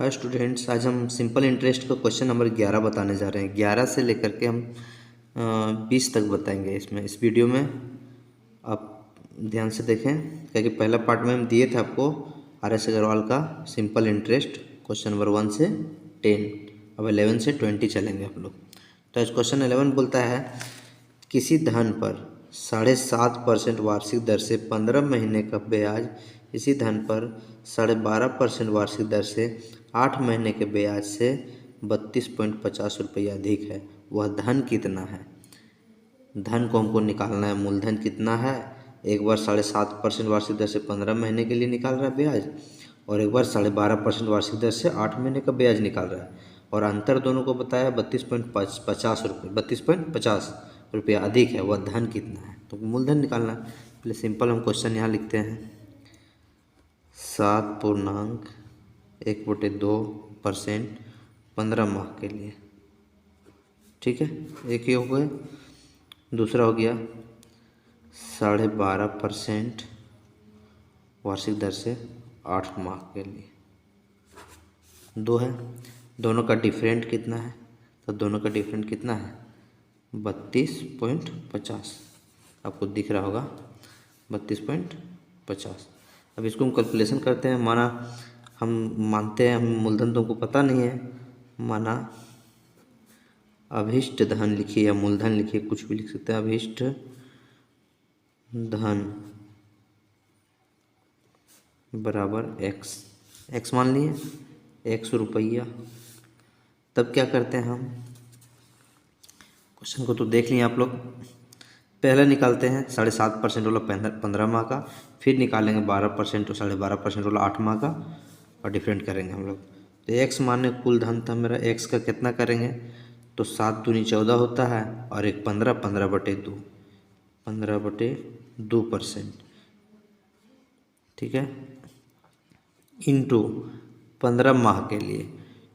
Hi students, आज हम simple interest का क्वेश्चन नंबर 11 बताने जा रहे हैं। 11 से लेकर के हम 20 तक बताएंगे इस वीडियो में। आप ध्यान से देखें, क्योंकि पहला पार्ट में हम दिए थे आपको RS अग्रवाल का सिंपल इंटरेस्ट क्वेश्चन नंबर 1 से 10। अब 11 से 20 चलेंगे हम लोग। तो आज क्वेश्चन 11 बोलता है, किसी धन पर 7.5% वार्षिक दर से 15 महीने का ब्याज, इसी धन पर 12.5% वार्षिक दर से 8 महीने के ब्याज से 32.50 रुपया अधिक है, वह धन कितना है। धन को हमको निकालना है, मूलधन कितना है। एक बार 7.5% वार्षिक दर से 15 महीने के लिए निकाल रहा है ब्याज, और एक बार 12.5% वार्षिक दर से 8 महीने का ब्याज निकाल रहा है, और अंतर दोनों को बताया 32.50 रुपये, 32.50 रुपया अधिक है, वह धन कितना है। तो मूलधन निकालना है। पहले सिंपल हम क्वेश्चन यहाँ लिखते हैं, 7.1/2% 15 माह के लिए। ठीक है, एक ही हो गया। दूसरा हो गया 12.5% वार्षिक दर से 8 माह के लिए। दो है, दोनों का डिफरेंट कितना है, तो दोनों का डिफरेंट कितना है 32.50। आपको दिख रहा होगा 32.50। अब इसको हम कैलकुलेशन करते हैं। माना हम मानते हैं, हम मूलधन तो हमको पता नहीं है, माना अभिष्ट धन लिखिए या मूलधन लिखिए, कुछ भी लिख सकते हैं। अभिष्ट धन बराबर एक्स मान लिए, 100 रुपया। तब क्या करते हैं हम, क्वेश्चन को तो देख लिए आप लोग। पहले निकालते हैं 7.5% वाला 15 माह का, फिर निकालेंगे 12% और 12.5% वाला 8 माह का, और डिफरेंट करेंगे हम लोग। तो एक्स माने कुल धन था मेरा, एक्स का कितना करेंगे, तो 7 दूनी 14 होता है, और एक 15/2, 15/2%। ठीक है, इंटू 15 माह के लिए।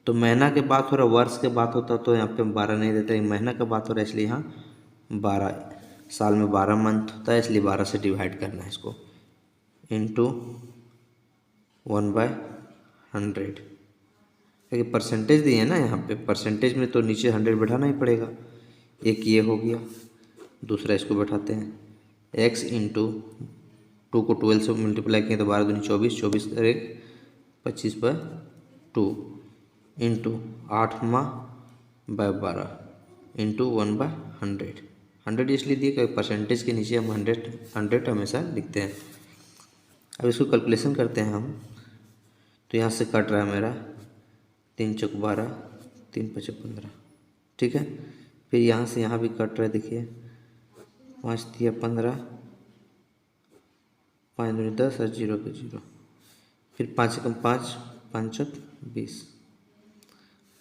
तो महीना के बात हो रहा, वर्ष के बात होता तो यहाँ पे 12 नहीं देते, महीना का बात हो रहा है, इसलिए यहाँ 12। साल में 12 मंथ होता है, इसलिए 12 से डिवाइड करना है इसको, इंटू 1/100। क्योंकि परसेंटेज दिए है ना, यहाँ पे परसेंटेज में तो नीचे 100 बैठाना ही पड़ेगा। एक ये हो गया, दूसरा इसको बैठाते हैं, x इंटू 2 को 12 से मल्टीप्लाई किए तो 12 दूनी 24, 24 एक 25/2 इंटू 8 माह बाय 12 इंटू 1/100। 100 इसलिए दिए कि परसेंटेज के नीचे हम 100 हमेशा लिखते हैं। अब इसको कैलकुलेशन करते हैं हम। तो यहाँ से कट रहा है मेरा 3 चौक 12, 3 5 15। ठीक है, फिर यहाँ से यहाँ भी कट रहा है, देखिए 5 दिया 15, 5 दूनी 10 और 0 के 0, फिर 5 कम 5, 5 चौक 20।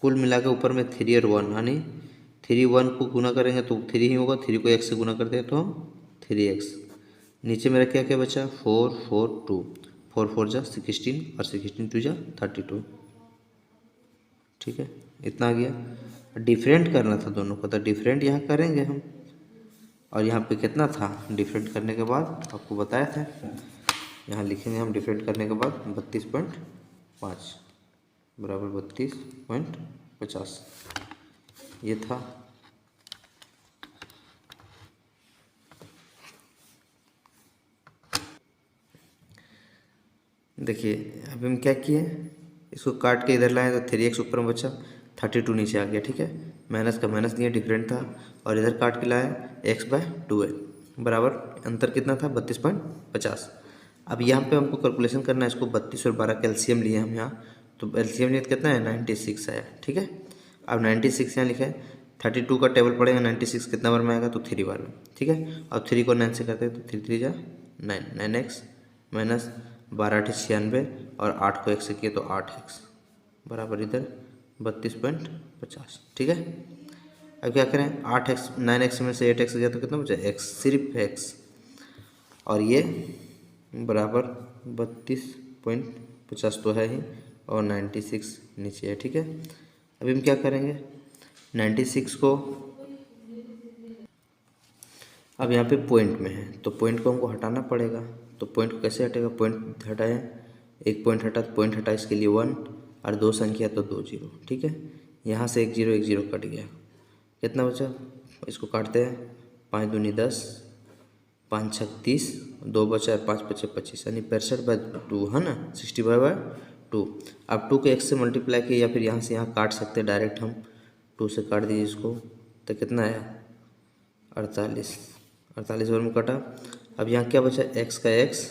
कुल मिला के ऊपर में 3 और 1, यानी 3 1 को गुना करेंगे तो 3 ही होगा, 3 को x से गुना करते हैं तो 3x। नीचे मेरा क्या क्या बचा, 4 4 2, 4 4 जा 16 और 16 2 जा 32। ठीक है, इतना आ गया। डिफरेंट करना था दोनों को, तो डिफरेंट यहाँ करेंगे हम, और यहाँ पे कितना था डिफरेंट करने के बाद आपको बताया था, यहाँ लिखेंगे हम डिफरेंट करने के बाद 32.5 बराबर 32.50। ये था। देखिए अभी हम क्या किए, इसको काट के इधर लाए तो 3x ऊपर में बचा, 32 नीचे आ गया। ठीक है, माइनस का माइनस दिया, डिफरेंट था, और इधर काट के लाए x/2 है, बराबर अंतर कितना था 32.50। अब यहाँ पे हमको कैलकुलेशन करना है, इसको 32 और 12 का एलसीएम लिए हम यहाँ, तो एलसीएम लिए कितना है 96 है। ठीक है, अब 96 यहाँ लिखा है, 32 का टेबल पड़ेगा, 96 कितना बार में आएगा तो 3 बार में। ठीक है, अब 3 को 9 से करते हैं तो 3 3 जा 9, 9x माइनस 12 8 96, और 8 को 1 से किए तो 8x बराबर इधर 32.50। ठीक है, अब क्या करें, 8x 9x में से 8x गया तो कितना बचा x, सिर्फ x, और ये बराबर 32.50 तो है ही, और 96 नीचे है। ठीक है, अभी हम क्या करेंगे, 96 को अब यहाँ पे पॉइंट में है, तो पॉइंट को हमको हटाना पड़ेगा। तो पॉइंट को कैसे हटेगा, पॉइंट हटाए, एक पॉइंट हटा तो पॉइंट हटा, इसके लिए 1, और 2 संख्या तो 2 जीरो। ठीक है, यहाँ से एक जीरो कट गया, कितना बचा, इसको काटते हैं, 5 दूनी 10, 5 छक 30, 2 बचा, 5 पचे 25, यानी 65/2 है ना, 65/2। अब 2 को x से मल्टीप्लाई किया या फिर यहाँ से यहाँ काट सकते हैं डायरेक्ट हम, 2 से काट दीजिए इसको, तो कितना आया 48, 48 बार में कटा। अब यहाँ क्या बचा, x का x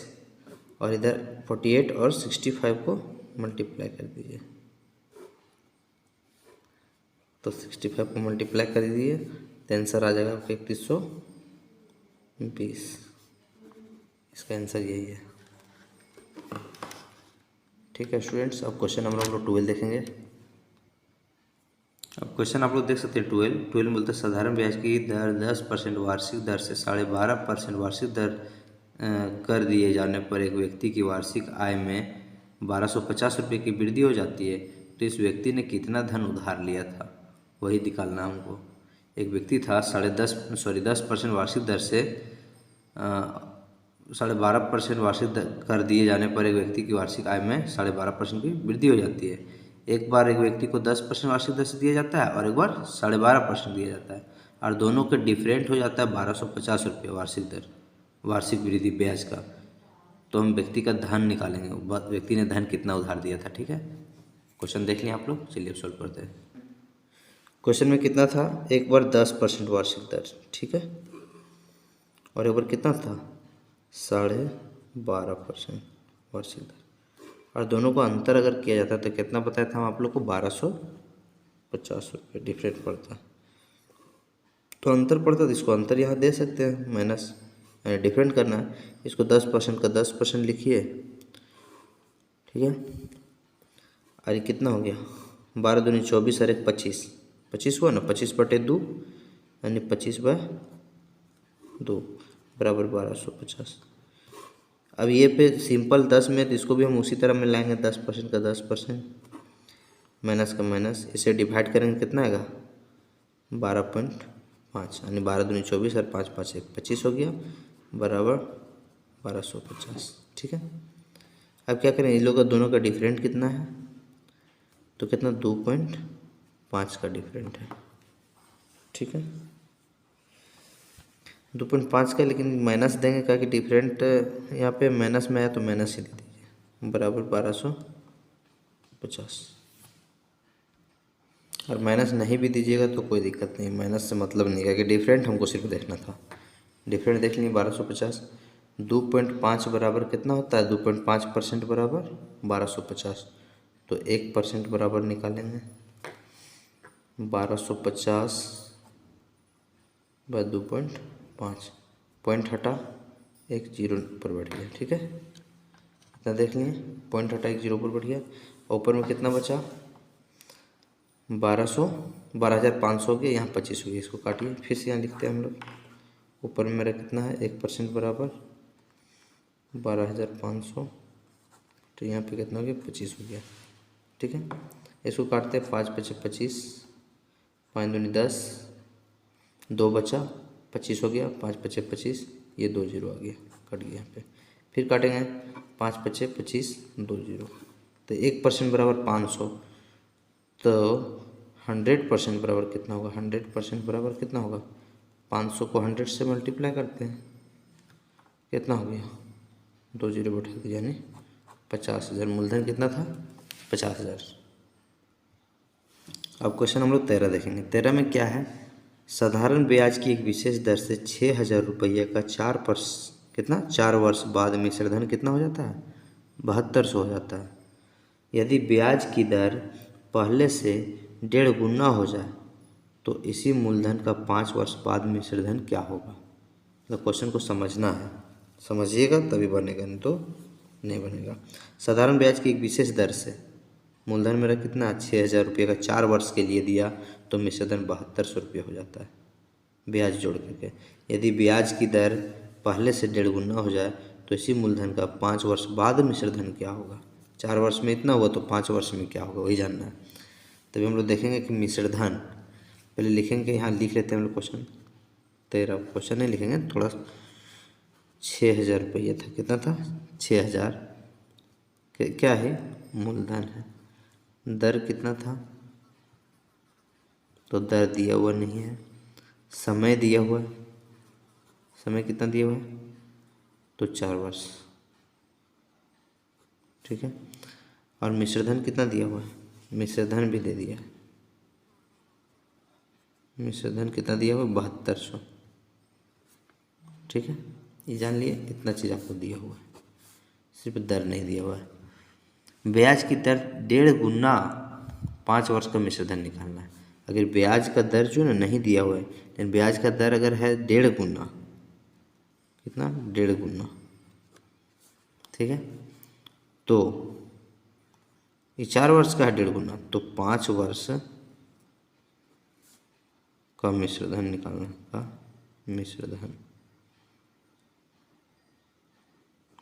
और इधर 48 और 65 को मल्टीप्लाई कर दीजिए, तो 65 को मल्टीप्लाई कर दीजिए तो आंसर आ जाएगा आपका 3120। इसका आंसर यही है। ठीक है स्टूडेंट्स, अब क्वेश्चन नंबर हम लोग 12 देखेंगे। अब क्वेश्चन आप लोग देख सकते हैं 12 बोलते हैं साधारण ब्याज की दर 10% वार्षिक दर से 12.5% वार्षिक दर कर दिए जाने पर एक व्यक्ति की वार्षिक आय में 1250 रुपये की वृद्धि हो जाती है, तो इस व्यक्ति ने कितना धन उधार लिया था, वही निकालना हमको। एक व्यक्ति था 10% वार्षिक दर से 12.5% वार्षिक कर दिए जाने पर एक व्यक्ति की वार्षिक आय में 12.5% की वृद्धि हो जाती है। एक बार एक व्यक्ति को 10% वार्षिक दर से दिया जाता है और एक बार 12.5% दिया जाता है, और दोनों के डिफरेंट हो जाता है 1250 रुपये वार्षिक दर, वार्षिक वृद्धि ब्याज का। तो हम व्यक्ति का धन निकालेंगे, व्यक्ति ने धन कितना उधार दिया था। ठीक है, क्वेश्चन देख लिया आप लोग, चलिए अब सॉल्व करते हैं। क्वेश्चन में कितना था, एक बार 10% वार्षिक दर, ठीक है, और एक बार कितना था 12.5% वार्षिक दर, और दोनों को अंतर अगर किया जाता तो कितना बताया था हम आप लोग को, 1250 रुपये डिफरेंट पड़ता। तो अंतर पड़ता तो इसको अंतर यहाँ दे सकते हैं, माइनस डिफरेंट करना है, इसको 10% का 10% लिखिए। ठीक है, और ये कितना हो गया, 12 दूनी 24 और 1 25 हुआ ना, 25/2 यानी 25/2 बराबर 1250। अब ये पे सिंपल 10 में तो इसको भी हम उसी तरह मिलाएंगे, 10% का 10%, माइनस का माइनस, इसे डिवाइड करेंगे कितना आएगा 12.5, यानी 12 दूनी 24 और 5 5 1 25 हो गया बराबर 1250। ठीक है, अब क्या करें, इन लोगों का दोनों का डिफरेंट कितना है, तो कितना 2.5 का डिफरेंट है। ठीक है, 2.5 का, लेकिन माइनस देंगे क्या कि डिफरेंट यहाँ पे माइनस में आया तो माइनस ही दे दीजिए, बराबर 1250। और माइनस नहीं भी दीजिएगा तो कोई दिक्कत नहीं, माइनस से मतलब नहीं है कि डिफरेंट हमको सिर्फ देखना था। डिफरेंट देख लिए 1250, 2.5 बराबर कितना होता है, 2.5% बराबर 1250, तो 1% बराबर निकालेंगे 1250 बाय 2.5, पॉइंट हटा एक जीरो पर बैठ गया। ठीक है, इतना देख लिए, पॉइंट हटा एक जीरो पर बैठ गया, ऊपर में कितना बचा 12,500 हो गया, यहाँ 25 हो गया, इसको काटिए, फिर से यहाँ लिखते हैं हम लोग, ऊपर में मेरा कितना है 1% बराबर 12,500, तो यहाँ पे कितना हो गया 25 हो गया। ठीक है, इसको काटते हैं, 5 पचे 25, 5 दूनी 10, 2 बचा 25 हो गया, 5 पचे 25, ये 2 जीरो आ गया, कट गया यहाँ पे, फिर काटेंगे 5 पचे 25, 2 जीरो, तो 1% बराबर 500, तो 100% बराबर कितना होगा, 100% बराबर कितना होगा, 500 को 100 से मल्टीप्लाई करते हैं, कितना हो गया 2 जीरो बैठा दिया, यानी 50,000। मूलधन कितना था 50,000। अब क्वेश्चन हम लोग 13 देखेंगे। 13 में क्या है, साधारण ब्याज की एक विशेष दर से 6,000 रुपये का 4 वर्ष बाद मिश्रधन कितना हो जाता है, 7200 हो जाता है। यदि ब्याज की दर पहले से 1.5 गुना हो जाए तो इसी मूलधन का 5 वर्ष बाद मिश्रधन क्या होगा। तो क्वेश्चन को समझना है, समझिएगा तभी बनेगा, नहीं तो नहीं बनेगा। साधारण ब्याज की एक विशेष दर से, मूलधन मेरा कितना 6,000 रुपये का 4 वर्ष के लिए दिया तो मिश्रधन 7200 रुपये हो जाता है ब्याज जोड़ करके। यदि ब्याज की दर पहले से 1.5 गुना हो जाए तो इसी मूलधन का 5 वर्ष बाद मिश्रधन क्या होगा। 4 वर्ष में इतना हुआ तो 5 वर्ष में क्या होगा वही जानना है। तभी हम लोग देखेंगे कि मिश्रधन पहले लिखेंगे, यहाँ लिख लेते हैं हम लोग क्वेश्चन 13, क्वेश्चन नहीं लिखेंगे, थोड़ा 6,000 रुपये था, कितना था 6,000, क्या है मूलधन है, दर कितना था, तो दर दिया हुआ नहीं है। समय दिया हुआ है, समय कितना दिया हुआ है, तो 4 वर्ष। ठीक है। और मिश्रधन कितना दिया हुआ है, मिश्रधन भी दे दिया है। मिश्रधन कितना दिया हुआ है, 7200। ठीक है, ये जान लिए, इतना चीज़ आपको दिया हुआ है, सिर्फ दर नहीं दिया हुआ है। ब्याज की दर 1.5 गुना 5 वर्ष का मिश्रधन निकालना है। अगर ब्याज का दर जो ना नहीं दिया हुआ है, लेकिन ब्याज का दर अगर है 1.5 गुना, कितना, 1.5 गुना, ठीक है, तो ये 4 वर्ष का है 1.5 गुना, तो 5 वर्ष का मिश्रधन निकालना का मिश्रधन।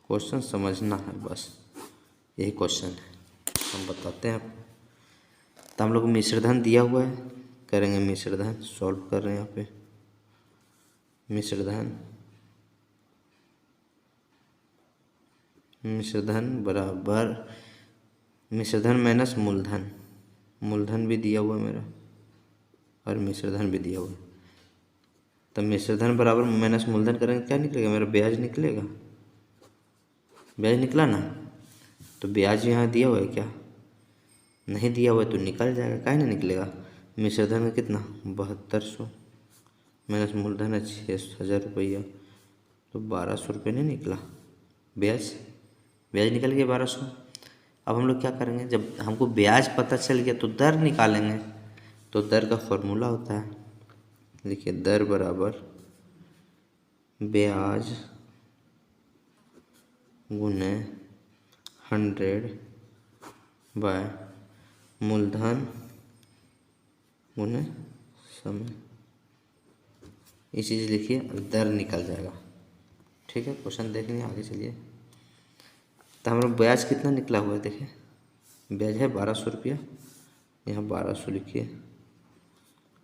क्वेश्चन समझना है, बस यही क्वेश्चन है, हम बताते हैं। तो हम लोग मिश्रधन दिया हुआ है, करेंगे मिश्रधन, सॉल्व कर रहे हैं यहाँ पे। मिश्रधन बराबर मिश्रधन माइनस मूलधन, मूलधन भी दिया हुआ है मेरा और मिश्रधन भी दिया हुआ है। तो मिश्रधन बराबर माइनस मूलधन करेंगे, क्या निकलेगा, मेरा ब्याज निकलेगा। ब्याज निकला ना, तो ब्याज यहाँ दिया हुआ है क्या, नहीं दिया हुआ है तो निकल जाएगा, काहे नहीं निकलेगा। मिश्रधन में कितना, 7200 माइनस मूलधन है 6000 रुपया, तो 1200 रुपये नहीं निकला। ब्याज निकल गया 1200। अब हम लोग क्या करेंगे, जब हमको ब्याज पता चल गया तो दर निकालेंगे। तो दर का फॉर्मूला होता है, देखिए, दर बराबर ब्याज गुने 100 बाय मूलधन गुने समय। ये चीज़ लिखिए, दर निकल जाएगा। ठीक है, क्वेश्चन देख लेंगे, आगे चलिए। तो हमारा ब्याज कितना निकला हुआ है, देखिए, ब्याज है 1200 रुपया, यहाँ 1200 लिखिए,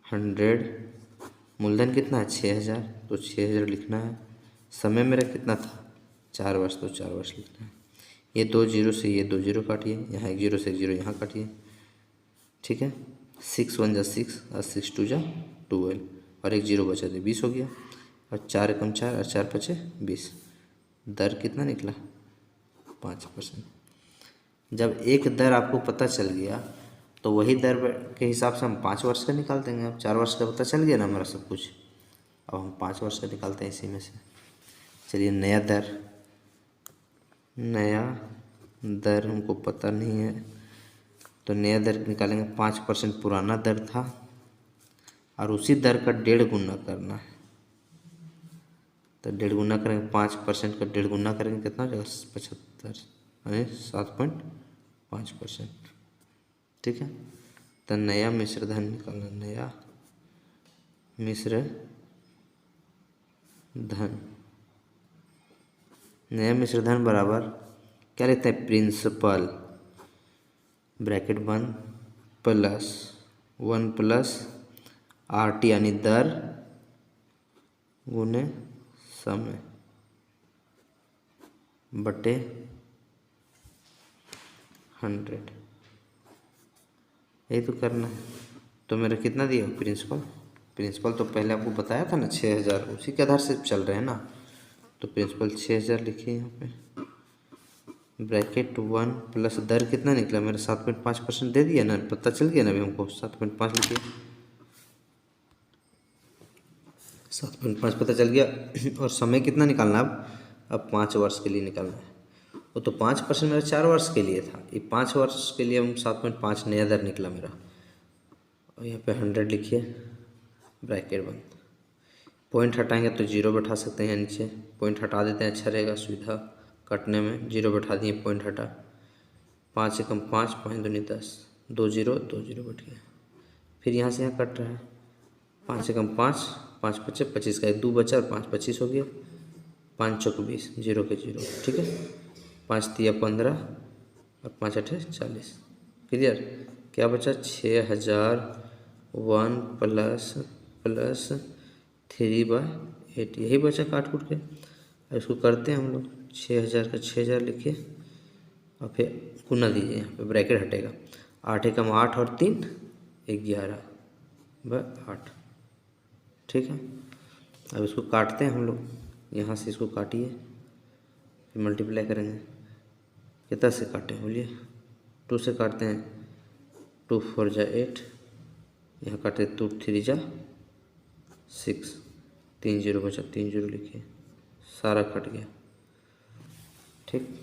100, मूलधन कितना है 6000, तो 6000 लिखना है। समय मेरा कितना था 4 वर्ष, तो 4 वर्ष लिखना है। ये 2 जीरो से ये 2 जीरो काटिए, यहाँ 1 जीरो से 1 जीरो यहाँ काटिए। ठीक है, 6 1 जा 6 और 6 2 जा 12 और 1 जीरो बचा, तो 20 हो गया। और 4 एकम 4 और 4 पचे 20। दर कितना निकला, 5%। जब एक दर आपको पता चल गया तो वही दर के हिसाब से हम 5 वर्ष का निकाल देंगे। अब 4 वर्ष का पता चल गया ना हमारा सब कुछ, अब हम 5 वर्ष का निकालते हैं इसी में से। चलिए, नया दर हमको पता नहीं है, तो नया दर निकालेंगे। 5% पुराना दर था और उसी दर का 1.5 गुना करना है। तो 1.5 गुना करेंगे, 5% का 1.5 गुना करेंगे, कितना हो जाएगा, 75, यानी 7.5%। ठीक है, तो नया मिश्रधन निकालना, नया मिश्रधन बराबर क्या लिखते हैं, principal bracket 1 plus 1 plus RT यानी दर गुने समय बटे 100। यही तो करना है। तो मेरा कितना दिया प्रिंसिपल तो पहले आपको बताया था ना 6000, उसी के आधार से चल रहे हैं ना। तो प्रिंसिपल 6000 लिखिए यहाँ पे, ब्रैकेट 1 प्लस दर कितना निकला मेरा 7.5% दे दिया ना, पता चल गया ना अभी हमको, 7.5 लिखिए, 7.5 पता चल गया। और समय कितना निकालना, अब 5 वर्ष के लिए निकालना है। वो तो 5% मेरा 4 वर्ष के लिए था, ये 5 वर्ष के लिए हम 7.5 नया दर निकला मेरा। और यहाँ पे 100 लिखिए, ब्रैकेट बंद। पॉइंट हटाएंगे तो जीरो बैठा सकते हैं नीचे, पॉइंट हटा देते हैं, अच्छा रहेगा सुविधा कटने में। जीरो बैठा दिए, पॉइंट हटा, 5 एकम 5 5 दूनी 10, 2 जीरो बैठ गया। फिर यहाँ से यहाँ कट रहा है, 5 एकम 5 5 पचे 25 का 1 2 बचा और 5 25 हो गया, 5 चौक 20, जीरो के जीरो। ठीक है, 5 तिया 15 और 5 अठे 40। क्लियर, क्या बचा 6001 प्लस 3/8, यही बचा काट कूट के। अब इसको करते हैं हम लोग, 6000 का 6000 लिखिए और फिर गुना दीजिए, यहाँ पे ब्रैकेट हटेगा 8 एकम 8 और 3 11 व 8। ठीक है, अब इसको काटते हैं हम लोग, यहाँ से इसको काटिए फिर मल्टीप्लाई करेंगे। कितना से काटें बोलिए? 2 से काटते हैं, 2 4 जा 8, यहाँ काटे 2 3 जा 6, 3 0 बचा, 3 0 लिखिए, सारा कट गया। ठीक,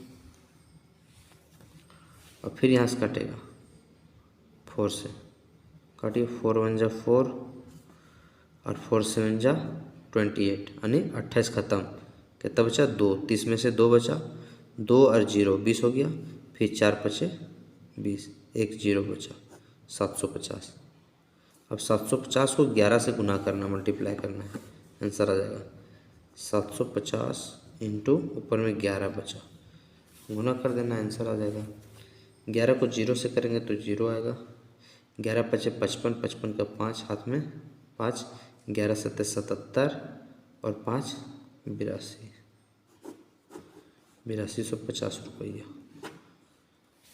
और फिर यहाँ से कटेगा 4 से, काटिए, 4 1 जा 4 और 4 7 जा 28, यानी 28 ख़त्म। कितना बचा? 2, 30 में से 2 बचा, 2 और 0 20 हो गया, फिर 4 बचे 20, 1 0 बचा, 750। अब 750 को 11 से गुना करना, मल्टीप्लाई करना है, आंसर आ जाएगा 750 इंटू ऊपर में 11 बचा, गुना कर देना, आंसर आ जाएगा। 11 को 0 से करेंगे तो 0 आएगा, 11 पचे 55, 55 का 5 हाथ में 5, 11 सत्ते 77 और 5 82, 8250 रुपया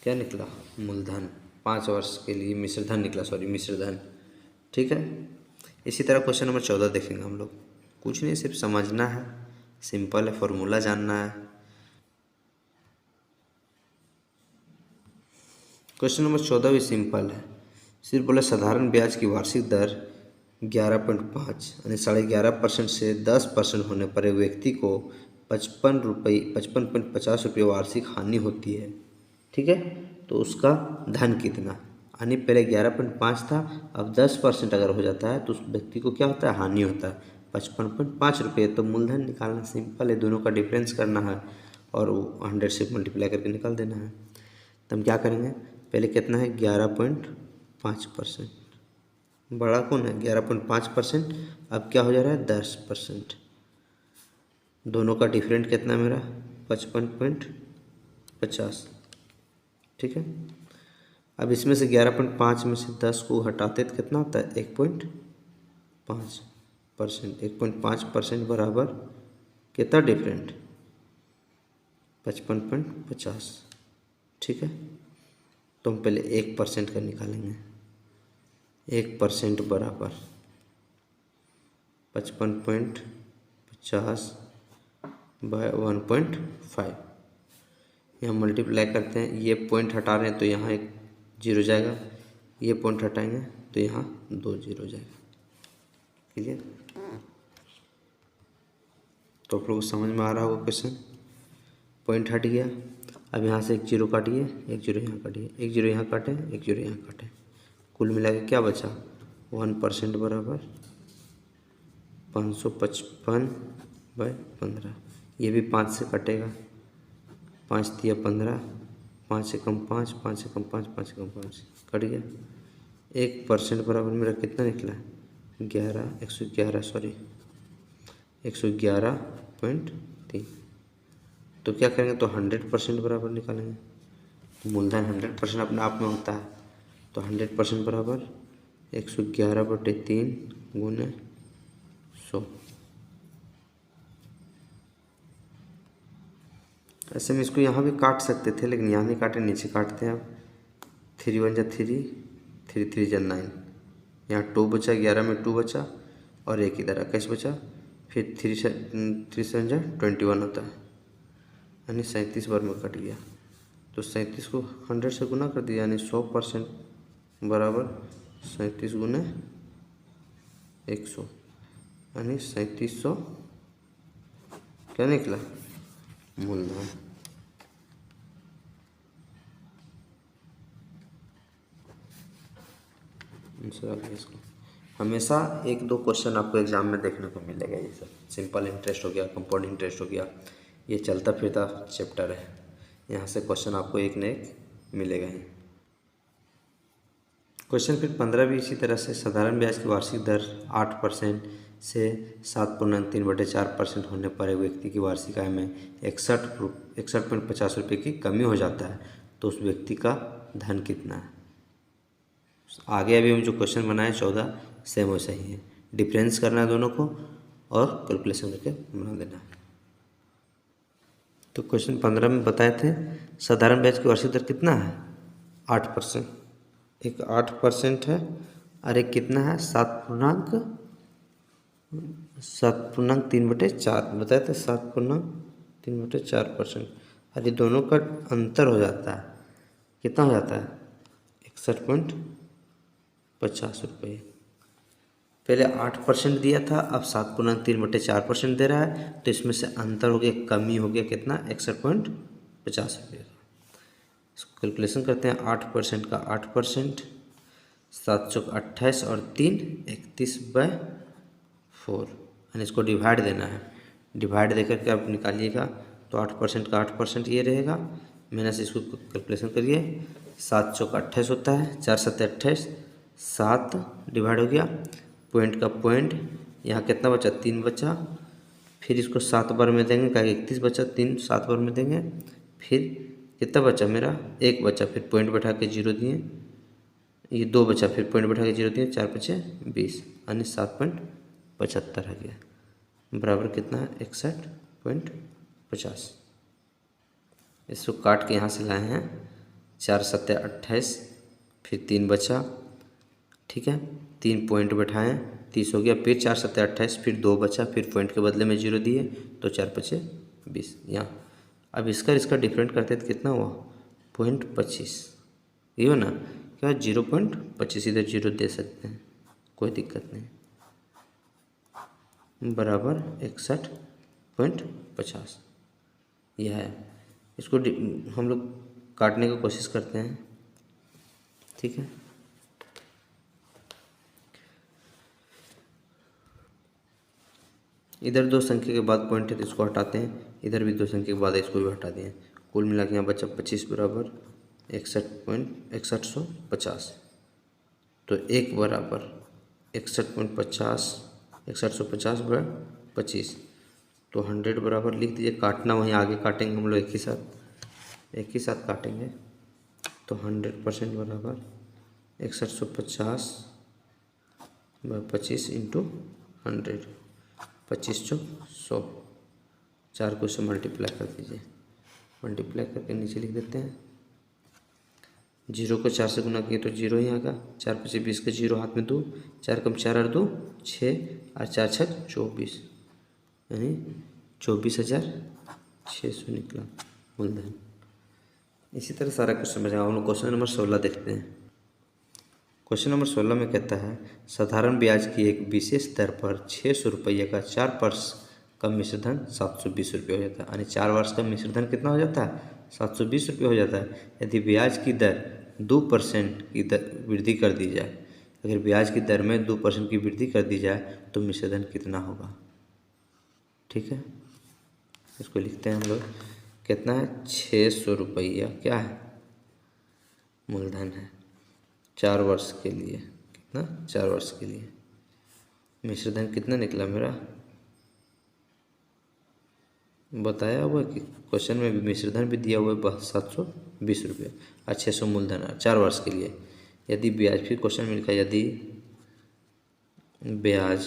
क्या निकला? मूलधन। 5 वर्ष के लिए मिश्रधन निकला, सॉरी मिश्रधन। ठीक है, इसी तरह क्वेश्चन नंबर 14 देखेंगे हम लोग। कुछ नहीं, सिर्फ समझना है, सिंपल है, फॉर्मूला जानना है। क्वेश्चन नंबर 14 भी सिंपल है, सिर्फ बोला साधारण ब्याज की वार्षिक दर 11.5 यानी 11.5% से 10% होने पर एक व्यक्ति को 55.50 रुपये वार्षिक हानि होती है। ठीक है, तो उसका धन कितना, यानी पहले 11.5 था, अब 10% अगर हो जाता है तो उस व्यक्ति को क्या होता है? हानि होता है 55.5 रुपये। तो मूलधन निकालना सिंपल है, दोनों का डिफरेंस करना है और वो 100 से मल्टीप्लाई करके निकाल देना है। तो हम क्या करेंगे, पहले कितना है? 11.5%, बड़ा कौन है? 11.5%। अब क्या हो जा रहा है? 10%। दोनों का डिफरेंट कितना मेरा? 55.50। ठीक है, अब इसमें से 11.5 में से 10 को हटाते तो कितना होता है? 1.5%। 1.5% बराबर कितना डिफरेंट? 55.50। ठीक है, तो हम पहले 1% का निकालेंगे। 1% बराबर 55.50 बाय 1.5। यहाँ मल्टीप्लाई करते हैं, ये पॉइंट हटा रहे हैं तो यहाँ एक 0 जाएगा, ये पॉइंट हटाएंगे तो यहाँ 2 0 जाएगा। क्लियर? तो आप लोगों को समझ में आ रहा होगा क्वेश्चन। पॉइंट हट गया, अब यहाँ से एक 0 काटिए, एक 0 यहाँ काटिए, एक 0 यहाँ काटें, एक 0 यहाँ काटें, कुल मिला के क्या बचा? 1% बराबर 555/15। ये भी 5 से कटेगा, 5 तिया 15, 5 से कम 5, 5 से कम 5, 5 से कम 5, कट गया। 1% बराबर मेरा कितना निकला? 111.3। तो क्या करेंगे? तो 100% बराबर निकालेंगे। मूलधन 100% अपने आप में होता है, तो 100% बराबर 111/3 गुने 100। ऐसे में इसको यहाँ भी काट सकते थे, लेकिन यहाँ नहीं काटे, नीचे काटते हैं। अब 3 1 जा 3, 3 3 जा 9, यहाँ 2 बचा, 11 में 2 बचा और एक इधर 21 बचा, फिर 3 7 जा 21 होता है, यानी 37 बार में कट गया। तो 37 को 100 से गुना कर दिया, यानी 100% बराबर 37 गुने 100, यानी 3700 क्या निकला? मूलधन। इसको हमेशा 1-2 क्वेश्चन आपको एग्जाम में देखने को मिलेगा। ये सब सिंपल इंटरेस्ट हो गया, कंपाउंड इंटरेस्ट हो गया, ये चलता फिरता चैप्टर है, यहाँ से क्वेश्चन आपको एक न एक मिलेगा ही। क्वेश्चन फिर 15 भी इसी तरह से, साधारण ब्याज की वार्षिक दर 8% से 7.34% होने पर एक व्यक्ति की वार्षिक आय में 61.50 रुपये की कमी हो जाता है, तो उस व्यक्ति का धन कितना है? आगे अभी हम जो क्वेश्चन बनाए 14 सेम वैसा ही है, डिफरेंस करना है दोनों को और कैलकुलेशन करके बना देना है। तो क्वेश्चन 15 में बताए थे साधारण ब्याज की वार्षिक दर कितना है? 8%। एक 8% है और एक कितना है 7.3/4 बताया था, 7.3/4%। और ये दोनों का अंतर हो जाता है, कितना हो जाता है 61.50 रुपये। पहले 8% दिया था, अब 7.3/4% दे रहा है, तो इसमें से अंतर हो गया, कमी हो गया कितना 61.50 रुपये का। इसको कैलकुलेशन करते हैं, 8% का 8%, 728 और 3 31/4, यानी इसको डिवाइड देना है। डिवाइड देकर के आप निकालिएगा तो 8% का 8% ये रहेगा, माइनस इसको कैलकुलेशन करिए, 7 चौक 28 होता है, 4 7 28, 7 डिवाइड हो गया, पॉइंट का पॉइंट, यहाँ कितना बचा 3 बचा, फिर इसको 7 बार में देंगे, क्या 31 बचा, 3 7 बार में देंगे, फिर कितना बचा मेरा 1 बचा, फिर पॉइंट बैठा के 0 दिए, ये 2 बचा, फिर पॉइंट बैठा के 0 दिए, 4 बचे 20, यानी 7.75 आ गया, बराबर कितना है 61.50। इसको काट के यहाँ से लाए हैं, 4 7 28, फिर 3 बचा, ठीक है, 3 पॉइंट बैठाएँ, 30 हो गया, फिर 4 7 28, फिर 2 बचा, फिर पॉइंट के बदले में 0 दिए, तो 4 5 20 यहाँ। अब इसका डिफरेंट करते तो कितना हुआ 0.25, ये हो ना, क्या 0.25, इधर 0 दे सकते हैं, कोई दिक्कत नहीं, बराबर 61.50 यह है। इसको हम लोग काटने की कोशिश करते हैं, ठीक है। इधर 2 संख्या के बाद पॉइंट है तो इसको हटाते हैं, इधर भी 2 संख्या के बाद इसको भी हटा दिए, कुल मिला के यहाँ बचा 25 बराबर 61.6150। तो 1 बराबर 61.50, 6150/25, तो 100 बराबर लिख दीजिए, काटना वहीं आगे काटेंगे हम लोग एक ही साथ काटेंगे, तो 100% बराबर 6150/25 इंटू 100, 25 चौक 100, 4 को से मल्टीप्लाई कर दीजिए, मल्टीप्लाई करके नीचे लिख देते हैं, 0 को 4 से गुना किए तो 0 ही आएगा, 4 5 20 का 0 हाथ में 2, 4 कम 4 और 2 6 और 4 6 24, यानी 24,600 निकला मूलधन। इसी तरह सारा क्वेश्चन समझा। हम लोग क्वेश्चन नंबर 16 देखते हैं। क्वेश्चन नंबर 16 में कहता है साधारण ब्याज की एक विशेष दर पर 600 रुपये का 4 वर्ष का मिश्रधन 720 रुपये हो जाता है, यानी 4 वर्ष का मिश्रधन कितना हो जाता है 720 रुपये हो जाता है। यदि ब्याज की दर 2% की दर वृद्धि कर दी जाए, अगर ब्याज की दर में 2% की वृद्धि कर दी जाए तो मिश्रधन कितना होगा, ठीक है। इसको लिखते हैं हम लोग, कितना है 600 रुपया क्या है मूलधन है, 4 वर्ष के लिए, कितना 4 वर्ष के लिए, मिश्रधन कितना निकला मेरा, बताया हुआ कि क्वेश्चन में भी मिश्रधन भी दिया हुआ है 720 रुपये और 600 मूलधन है 4 वर्ष के लिए। यदि ब्याज, फिर क्वेश्चन में लिखा यदि ब्याज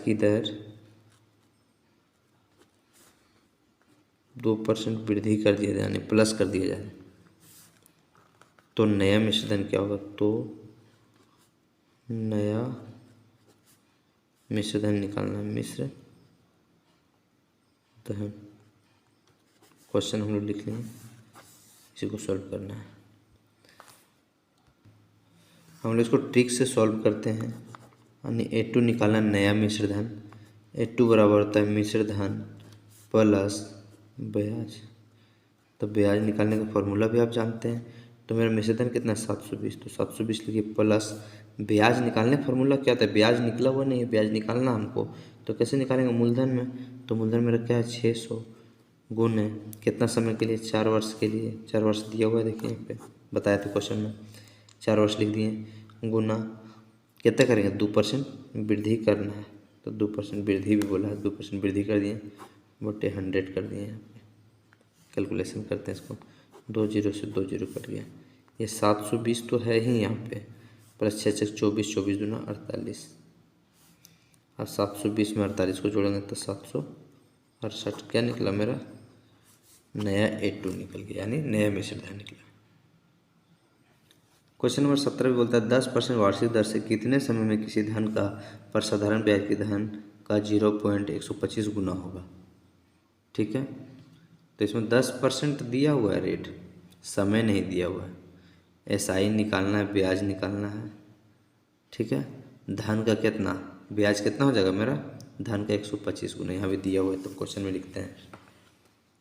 की दर 2% वृद्धि कर दिया जाए, यानी प्लस कर दिया जाए, तो नया मिश्रधन क्या होगा, तो नया मिश्रधन निकालना, मिश्रधन क्वेश्चन हम लोग लिख लेंगे, इसी को सॉल्व करना है। हम लोग इसको ट्रिक से सॉल्व करते हैं, यानी A2 निकालना नया मिश्रधन, A2 बराबर होता है मिश्रधन प्लस ब्याज, तो ब्याज निकालने का फॉर्मूला भी आप जानते हैं। तो मेरा मिश्रधन कितना 720, तो 720 लिखिए प्लस ब्याज निकालने फॉर्मूला क्या था, ब्याज निकला हुआ नहीं है, ब्याज निकालना हमको, तो कैसे निकालेंगे मूलधन में, तो मूलधन मेरा क्या है 600 गुण है कितना समय के लिए 4 वर्ष के लिए, 4 वर्ष दिया हुआ है, देखिए यहाँ पे बताया था क्वेश्चन में, 4 वर्ष लिख दिए, गुना कितना करेंगे 2% वृद्धि करना है, तो 2% वृद्धि भी बोला है, 2% वृद्धि कर दिए, बटे 100 कर दिए। यहाँ पे कैलकुलेशन करते हैं इसको, 2 0 से 2 0 कट गया, ये 720 तो है ही यहाँ पे, प्लस 6 6 24, 24 दूना 48, अब 720 में 48 को जोड़ेंगे तो 768, क्या निकला मेरा नया A2 निकल गया, यानी नया मिश्रधन निकला। क्वेश्चन नंबर 17 भी बोलता है 10% वार्षिक दर से कितने समय में किसी धन का पर साधारण ब्याज की धन का 0.125 गुना होगा। ठीक है, तो इसमें 10% दिया हुआ है रेट, समय नहीं दिया हुआ है। एसआई निकालना है, ब्याज निकालना है। ठीक है, धन का कितना, ब्याज कितना हो जाएगा मेरा, धन का 125 गुना, यहाँ भी दिया हुआ है तो क्वेश्चन में लिखते हैं।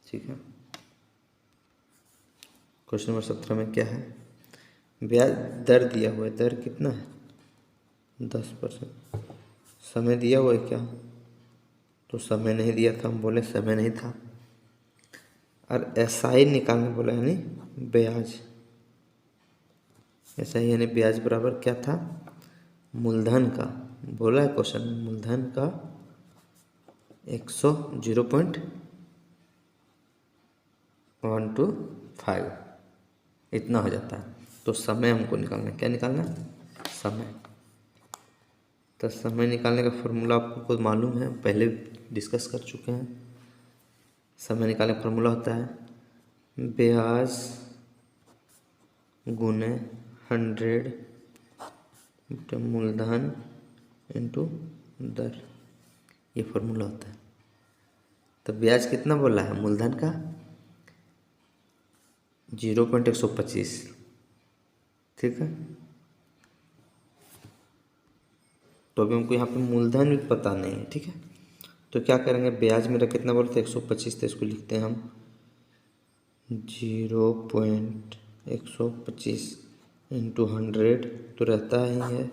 ठीक है, क्वेश्चन नंबर 17 में क्या है, ब्याज दर दिया हुआ है, दर कितना है 10%, समय दिया हुआ है क्या, तो समय नहीं दिया था, हम बोले समय नहीं था। और एसआई निकालने बोला यानी ब्याज, एसआई यानी ब्याज बराबर क्या था, मूलधन का, बोला है क्वेश्चन मूलधन का 0.125 इतना हो जाता है। तो समय हमको निकालना है, क्या निकालना है, समय। तो समय निकालने का फॉर्मूला आपको खुद मालूम है, पहले डिस्कस कर चुके हैं। समय निकालने का फॉर्मूला होता है ब्याज गुने 100 मूलधन इंटू दर, ये फॉर्मूला होता है। तो ब्याज कितना बोला है मूलधन का 0.125। ठीक है, तो अभी हमको यहाँ पे मूलधन भी पता नहीं है। ठीक है, तो क्या करेंगे, ब्याज मेरा कितना बोलते हैं 125, तो इसको लिखते हैं हम 0.125 इंटू 100, तो रहता ही है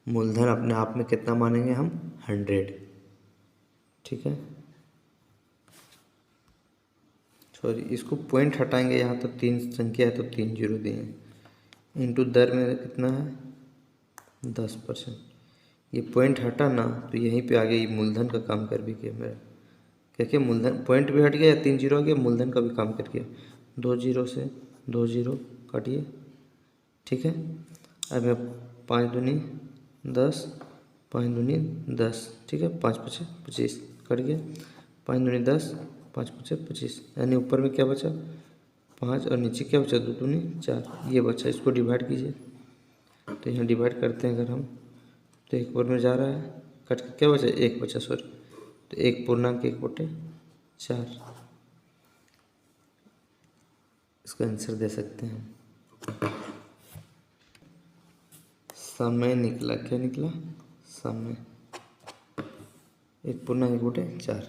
मूलधन अपने आप में कितना मानेंगे हम 100। ठीक है, सॉरी इसको पॉइंट हटाएंगे, यहाँ तो 3 संख्या है तो 3 जीरो दिए, इंटू दर मेरा कितना है 10%, ये पॉइंट हटा ना तो यहीं पे आ गया, ये मूलधन का काम कर भी किया मेरा, क्या क्या मूलधन, पॉइंट भी हट गया, 3 जीरो आ गया, मूलधन का भी काम कर गया, 2 जीरो से 2 जीरो काटिए। ठीक है, अब मैं 5 दूनी 10, 5 दूनी 10, ठीक है, 5 पचे 25 कट गया, 5 दूनी 10, 5 पचे 25, यानी ऊपर में क्या बचा 5 और नीचे क्या बचा 2 दूनी 4, ये बचा। इसको डिवाइड कीजिए, तो यहाँ डिवाइड करते हैं अगर हम, तो 1 ऊपर में जा रहा है, कट के क्या बचा 1 बचा, सॉरी, तो 1/1/4, इसका आंसर दे सकते हैं। समय निकला, क्या निकला, समय 1/1/4।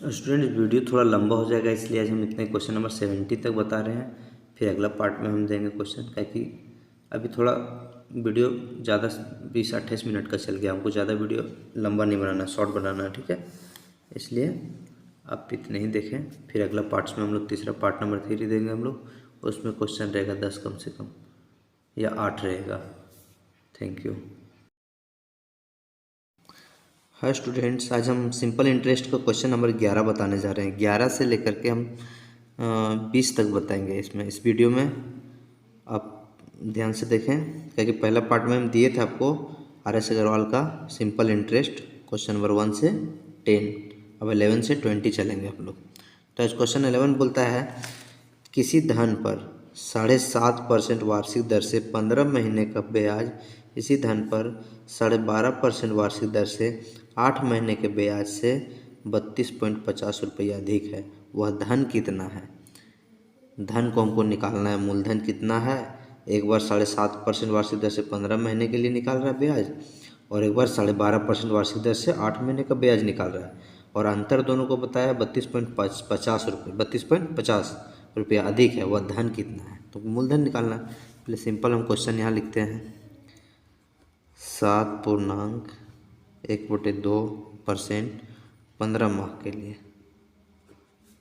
स्टूडेंट वीडियो थोड़ा लंबा हो जाएगा, इसलिए आज हम इतने क्वेश्चन नंबर 70 तक बता रहे हैं, फिर अगला पार्ट में हम देंगे क्वेश्चन, क्योंकि अभी थोड़ा वीडियो ज़्यादा 20-28 मिनट का चल गया, हमको ज़्यादा वीडियो लंबा नहीं बनाना, शॉर्ट बनाना है। ठीक है, इसलिए आप इतने ही देखें, फिर अगला पार्ट्स में हम लोग तीसरा पार्ट नंबर 3 देंगे हम लोग, उसमें क्वेश्चन रहेगा 10 कम से कम या 8 रहेगा। Thank you. हाय स्टूडेंट्स, आज हम सिंपल इंटरेस्ट का क्वेश्चन नंबर 11 बताने जा रहे हैं। 11 से लेकर के हम 20 तक बताएंगे इसमें, इस वीडियो में। आप ध्यान से देखें, क्योंकि पहला पार्ट में हम दिए थे आपको RS अग्रवाल का सिंपल इंटरेस्ट, क्वेश्चन नंबर 1 से 10, अब 11 से 20 चलेंगे हम लोग। तो आज क्वेश्चन 11 बोलता है किसी धन पर 7.5% वार्षिक दर से 15 महीने का ब्याज, इसी धन पर 12.5% वार्षिक दर से 8 महीने के ब्याज से 32.50 रुपये अधिक है, वह धन कितना है। धन को हमको निकालना है, मूलधन कितना है, एक बार 7.5% वार्षिक दर से 15 महीने के लिए निकाल रहा है ब्याज, और एक बार 12.5% वार्षिक दर से 8 महीने का ब्याज निकाल रहा है, और अंतर दोनों को बताया 32.50 रुपये, 32.50 रुपया अधिक है, वह धन कितना है। तो मूलधन निकालना है। पहले सिंपल हम क्वेश्चन यहाँ लिखते हैं 7.1/2% 15 माह के लिए।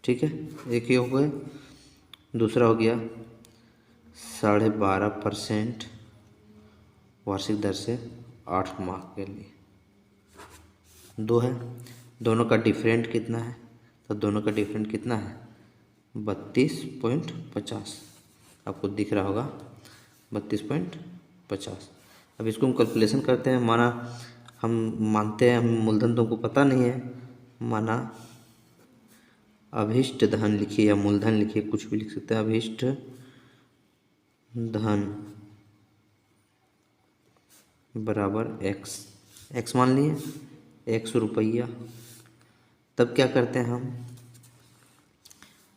ठीक है, एक ही हो गए, दूसरा हो गया 12.5% वार्षिक दर से 8 माह के लिए, 2 है, दोनों का डिफरेंट कितना है, तो दोनों का डिफरेंट कितना है 32.50, आपको दिख रहा होगा 32.50। अब इसको हम कैलकुलेशन करते हैं, माना हम मानते हैं, हम मूलधन तो हमको पता नहीं है, माना अभिष्ट धन लिखिए या मूलधन लिखिए, कुछ भी लिख सकते हैं, अभिष्ट धन बराबर एक्स, एक्स मान लिए 100 रुपया। तब क्या करते हैं हम,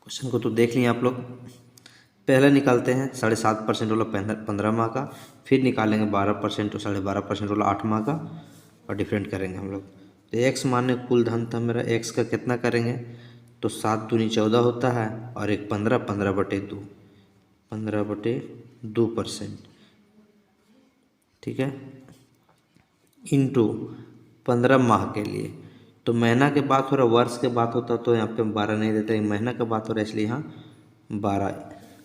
क्वेश्चन को तो देख लिए आप लोग। पहले निकालते हैं 7.5% वाला 15 माह का, फिर निकालेंगे 12% और 12.5% वाला 8 माह का, और डिफरेंट करेंगे हम लोग। तो एक्स माने कुल धन था मेरा, एक्स का कितना करेंगे, तो 7 दूनी 14 होता है, और एक 15, 15/2, 15/2%, ठीक है, इंटू 15 माह के लिए। तो महीना के बात हो रहा, वर्ष के बात होता तो यहाँ पे 12 नहीं देते, महीना का बात हो रहा है इसलिए यहाँ 12,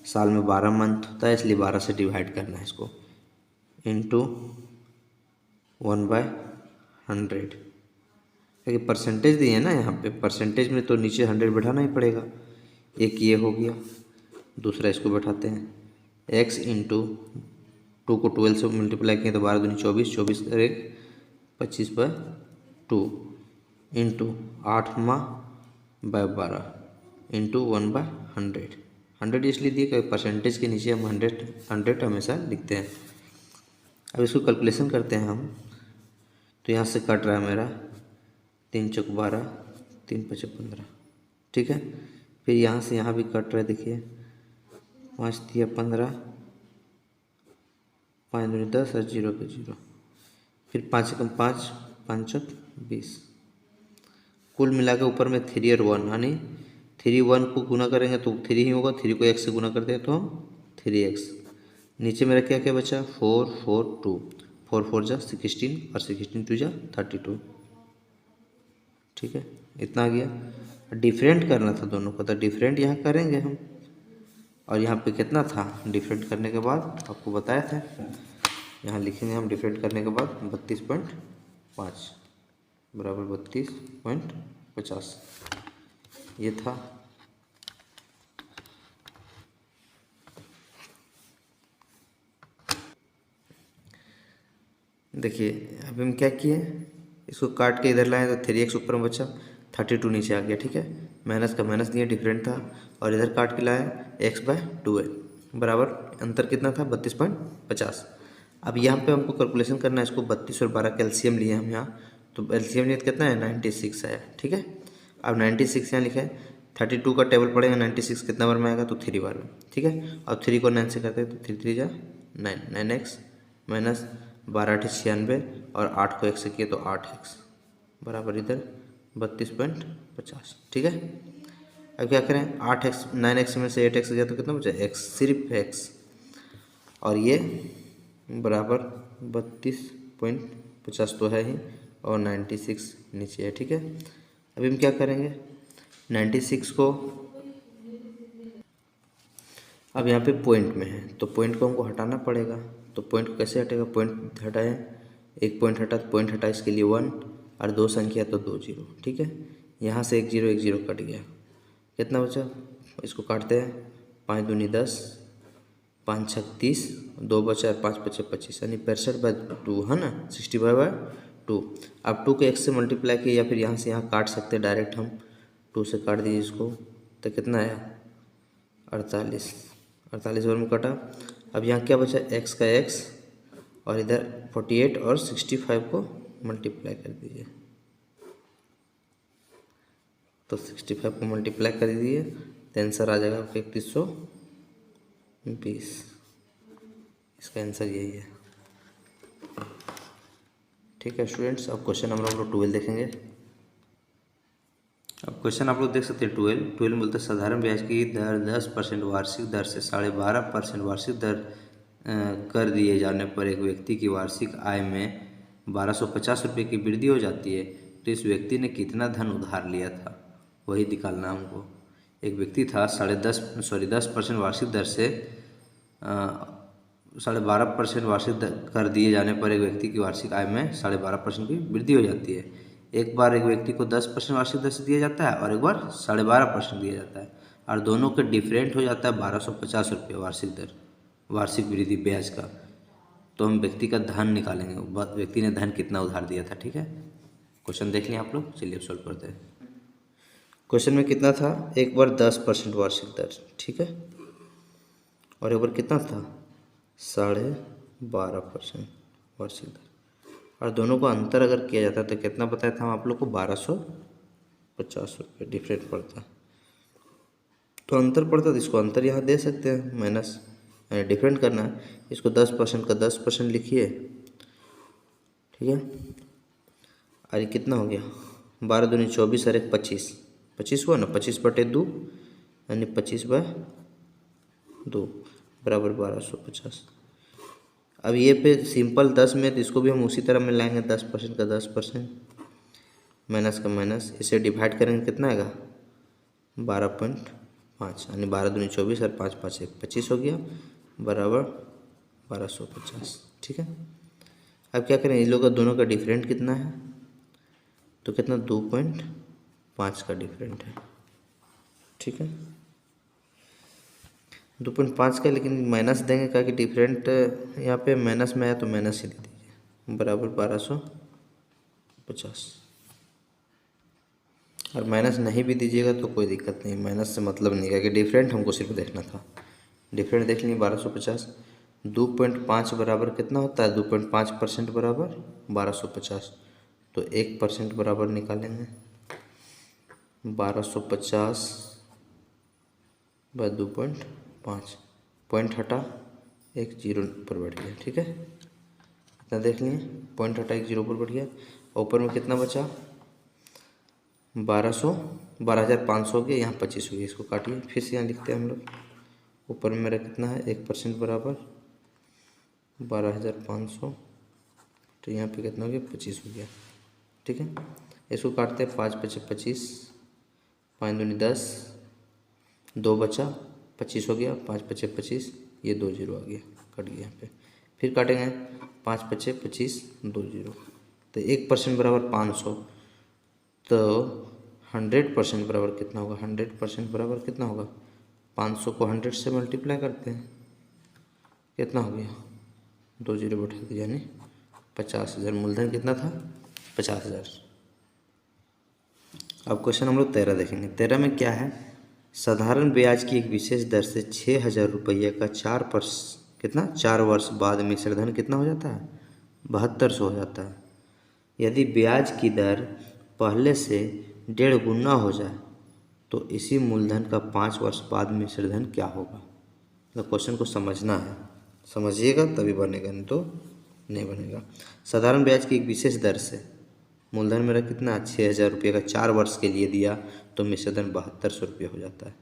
साल में 12 मंथ होता है इसलिए 12 से डिवाइड करना है इसको, इंटू 1/100, क्योंकि परसेंटेज दिए है ना यहाँ पे, परसेंटेज में तो नीचे 100 बैठाना ही पड़ेगा। एक ये हो गया, दूसरा इसको बैठाते हैं, x इंटू 2 को 12 से मल्टीप्लाई किए तो 12 दूनी 24, 24 और 1 25/2, इंटू 8 माह बाय 12 इंटू 1/100। 100 इसलिए दिए कि परसेंटेज के नीचे हम 100 हमेशा लिखते हैं। अब इसको कैलकुलेशन करते हैं हम, तो यहाँ से कट रहा है मेरा 3 चौक 12, 3 पचे 15, ठीक है। फिर यहाँ से यहाँ भी कट रहा है, देखिए 5 दिया 15, 5 दूनी 10 और 0 के 0, फिर 5 कम 5, 5 चौक 20, कुल मिला के ऊपर में 3 और 1, यानी 3 1 को गुना करेंगे तो 3 ही होगा, 3 को x से गुना करते हैं तो हम 3x। नीचे मेरा क्या क्या बचा, 4 4 2, 4 4 जा 16 और 16 2 जा 32, ठीक है, इतना आ गया। डिफरेंट करना था दोनों का, तो डिफरेंट यहाँ करेंगे हम, और यहाँ पे कितना था डिफरेंट करने के बाद आपको बताया था, यहाँ लिखेंगे हम डिफरेंट करने के बाद 32.5 बराबर 32.50, ये था। देखिए अभी हम क्या किए, इसको काट के इधर लाए तो 3x ऊपर में बचा, 32 नीचे आ गया, ठीक है, माइनस का माइनस दिया, डिफरेंट था, और इधर काट के लाए x/2 है बराबर, अंतर कितना था 32.50। अब यहाँ पे हमको कैलकुलेशन करना है, इसको 32 और 12 का एलसीएम लिए हम यहाँ, तो एलसीएम लिए कितना है 96 है, ठीक है। अब 96 यहाँ लिखा है, 32 का टेबल पड़ेगा, 96 कितना बार में आएगा तो 3 बार में, ठीक है। अब 3 को 9 से करते हैं तो 3 3 जा 9, 9x माइनस 12 96 और 8 को 1 से किए तो 8x बराबर इधर 32.50, ठीक है। अब क्या करें, 8x 9x में से 8x गया तो कितना बचा x, सिर्फ x, और ये बराबर 32.50 तो है ही, और 96 नीचे है, ठीक है। अभी हम क्या करेंगे, 96 को अब यहाँ पे पॉइंट में है तो पॉइंट को हमको हटाना पड़ेगा, तो पॉइंट को कैसे हटेगा, पॉइंट हटाए, एक पॉइंट हटा तो पॉइंट हटा, इसके लिए 1 और 2 संख्या तो 2 0, ठीक है। यहाँ से 1 0 1 0 कट गया, कितना बचा, इसको काटते हैं, 5 दूनी 10, 5 छक 30, 2 बचा है 5 पचे 25, यानी 65/2 है ना, 65/2। अब 2 को x से मल्टीप्लाई किया, या फिर यहाँ से यहाँ काट सकते हैं डायरेक्ट हम, 2 से काट दीजिए इसको, तो कितना आया 48, 48 बार में कटा। अब यहाँ क्या बचा, x का x, और इधर 48 और 65 को मल्टीप्लाई कर दीजिए, तो 65 को मल्टीप्लाई कर दीजिए तो आंसर आ जाएगा आपका 3120, इसका आंसर यही है, ठीक है स्टूडेंट्स। अब क्वेश्चन नंबर हम लोग 12 देखेंगे। अब क्वेश्चन आप लोग देख सकते हैं 12 में बोलते हैं साधारण ब्याज की दर 10% वार्षिक दर से 12.5% वार्षिक दर कर दिए जाने पर एक व्यक्ति की वार्षिक आय में 1250 रुपये की वृद्धि हो जाती है, तो इस व्यक्ति ने कितना धन उधार लिया था, वही निकालना हमको। एक व्यक्ति था 10% वार्षिक दर से 12.5% वार्षिक कर दिए जाने पर एक व्यक्ति की वार्षिक आय में 12.5% की वृद्धि हो जाती है। एक बार एक व्यक्ति को 10% वार्षिक दर से दिया जाता है और एक बार 12.5% दिया जाता है, और दोनों के डिफरेंट हो जाता है 1250 रुपये वार्षिक दर, वार्षिक वृद्धि ब्याज का। तो हम व्यक्ति का धन निकालेंगे, व्यक्ति ने धन कितना उधार दिया था, ठीक है। क्वेश्चन देख लिया आप लोग, चलिए अब सॉल्व करते हैं। क्वेश्चन में कितना था, एक बार 10% वार्षिक दर, ठीक है, और एक बार कितना था 12.5% वार्षिक दर। और दोनों को अंतर अगर किया जाता है तो कितना बताया था हम आप लोग को, 1250 रुपये डिफरेंट पड़ता है। तो अंतर पड़ता है तो इसको अंतर यहाँ दे सकते हैं, माइनस यानी डिफरेंट करना है। इसको 10% का 10% लिखिए, ठीक है। और ये कितना हो गया, 12 दूनी 24 और 1 25, 25 हुआ ना, 25/2 यानी 25/2 बराबर 1250। अब ये पे सिंपल 10 में तो इसको भी हम उसी तरह में लाएंगे, 10% का 10%, माइनस का माइनस, इसे डिवाइड करेंगे कितना आएगा, 12.5 यानी 12 दूनी 24 और 5 5 1 25 हो गया बराबर 1250, ठीक है। अब क्या करें, इन लोगों का दोनों का डिफरेंट कितना है, तो कितना 2.5 का डिफरेंट है, ठीक है। 2.5 का, लेकिन माइनस देंगे क्या कि डिफरेंट यहाँ पे माइनस में आया तो माइनस ही दे दीजिए बराबर 1250। और माइनस नहीं भी दीजिएगा तो कोई दिक्कत नहीं, माइनस से मतलब नहीं है कि डिफरेंट हमको सिर्फ देखना था। डिफरेंट देख लीजिए 1250, 2.5 बराबर कितना होता है, 2.5% बराबर 1250, तो 1% बराबर निकालेंगे 1250 बाय 2.5, पॉइंट हटा 1 जीरो पर बैठ गया, ठीक है। इतना देख लिए, पॉइंट हटा 1 जीरो पर बैठ गया। ऊपर में कितना बचा, 12,500 हो गया, यहाँ 25 हो गया, इसको काटिए, फिर से यहाँ लिखते हैं हम लोग। ऊपर में मेरा कितना है, 1% बराबर 12,500, तो यहाँ पे कितना हो गया, 25 हो गया, ठीक है। इसको काटते हैं, 5 5 25, 5 दूनी 10, 2 बचा, 25 हो गया, 5 5 25, ये 2 जीरो आ गया, कट गया यहाँ पे। फिर काटेंगे, 5 5 25, 2 जीरो, तो 1% बराबर 500, तो 100% बराबर कितना होगा, 100% बराबर कितना होगा, 500 को 100 से मल्टीप्लाई करते हैं, कितना हो गया, 2 जीरो बैठा दिया, यानी 50,000। मूलधन कितना था, 50,000। अब क्वेश्चन हम लोग 13 देखेंगे। 13 में क्या है, साधारण ब्याज की एक विशेष दर से 6,000 रुपये का 4 वर्ष बाद मिश्रधन कितना हो जाता है, 7200 हो जाता है। यदि ब्याज की दर पहले से 1.5 गुना हो जाए तो इसी मूलधन का 5 वर्ष बाद मिश्रधन क्या होगा। तो क्वेश्चन को समझना है, समझिएगा तभी बनेगा, नहीं तो नहीं बनेगा। साधारण ब्याज की एक विशेष दर से, मूलधन मेरा कितना 6,000 रुपये का 4 वर्ष के लिए दिया तो मिश्रधन 7200 रुपये हो जाता है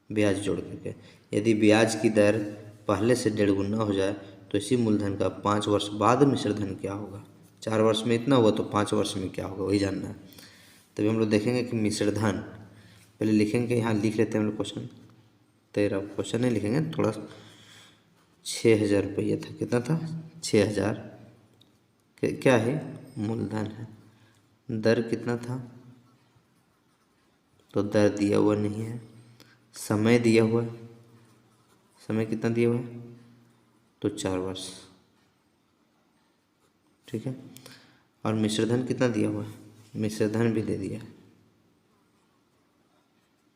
ब्याज जोड़ करके। यदि ब्याज की दर पहले से 1.5 गुना हो जाए तो इसी मूलधन का 5 वर्ष बाद मिश्रधन क्या होगा। 4 वर्ष में इतना हुआ तो 5 वर्ष में क्या होगा, वही जानना है। तभी हम लोग देखेंगे कि मिश्रधन पहले लिखेंगे, यहाँ लिख लेते हैं हम लोग क्वेश्चन। 13 क्वेश्चन नहीं लिखेंगे, थोड़ा 6,000 रुपये था, कितना था 6,000, क्या है मूलधन है, दर कितना था, तो दर दिया हुआ नहीं है, समय दिया हुआ है, समय कितना दिया हुआ है, तो 4 वर्ष, ठीक है। और मिश्रधन कितना दिया हुआ है, मिश्रधन भी दे दिया है,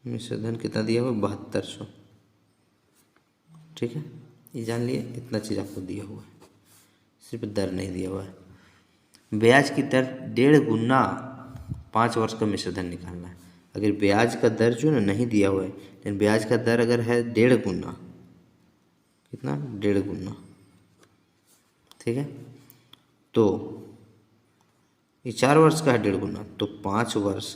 मिश्रधन कितना दिया हुआ है, 7200, ठीक है। ये जान लिए, इतना चीज़ आपको दिया हुआ है, सिर्फ दर नहीं दिया हुआ है। ब्याज की दर 1.5 गुना 5 वर्ष का मिश्रधन निकालना है। अगर ब्याज का दर जो है ना नहीं दिया हुआ है, लेकिन ब्याज का दर अगर है 1.5 गुना, कितना 1.5 गुना, ठीक है। तो ये 4 वर्ष का है 1.5 गुना, तो 5 वर्ष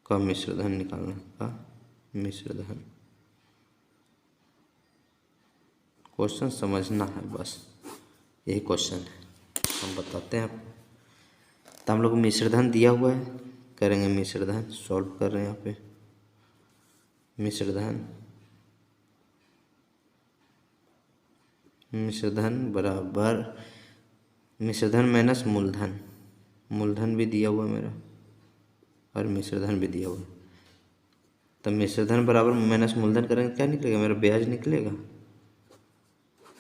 का मिश्रधन निकालना का मिश्रधन। क्वेश्चन समझना है बस, यही क्वेश्चन है, हम बताते हैं। तो हम लोग को मिश्रधन दिया हुआ है, करेंगे मिश्रधन, सॉल्व कर रहे हैं यहाँ पे। मिश्रधन बराबर मिश्रधन माइनस मूलधन, मूलधन भी दिया हुआ है मेरा और मिश्रधन भी दिया हुआ है। तो मिश्रधन बराबर माइनस मूलधन करेंगे, क्या निकलेगा, मेरा ब्याज निकलेगा,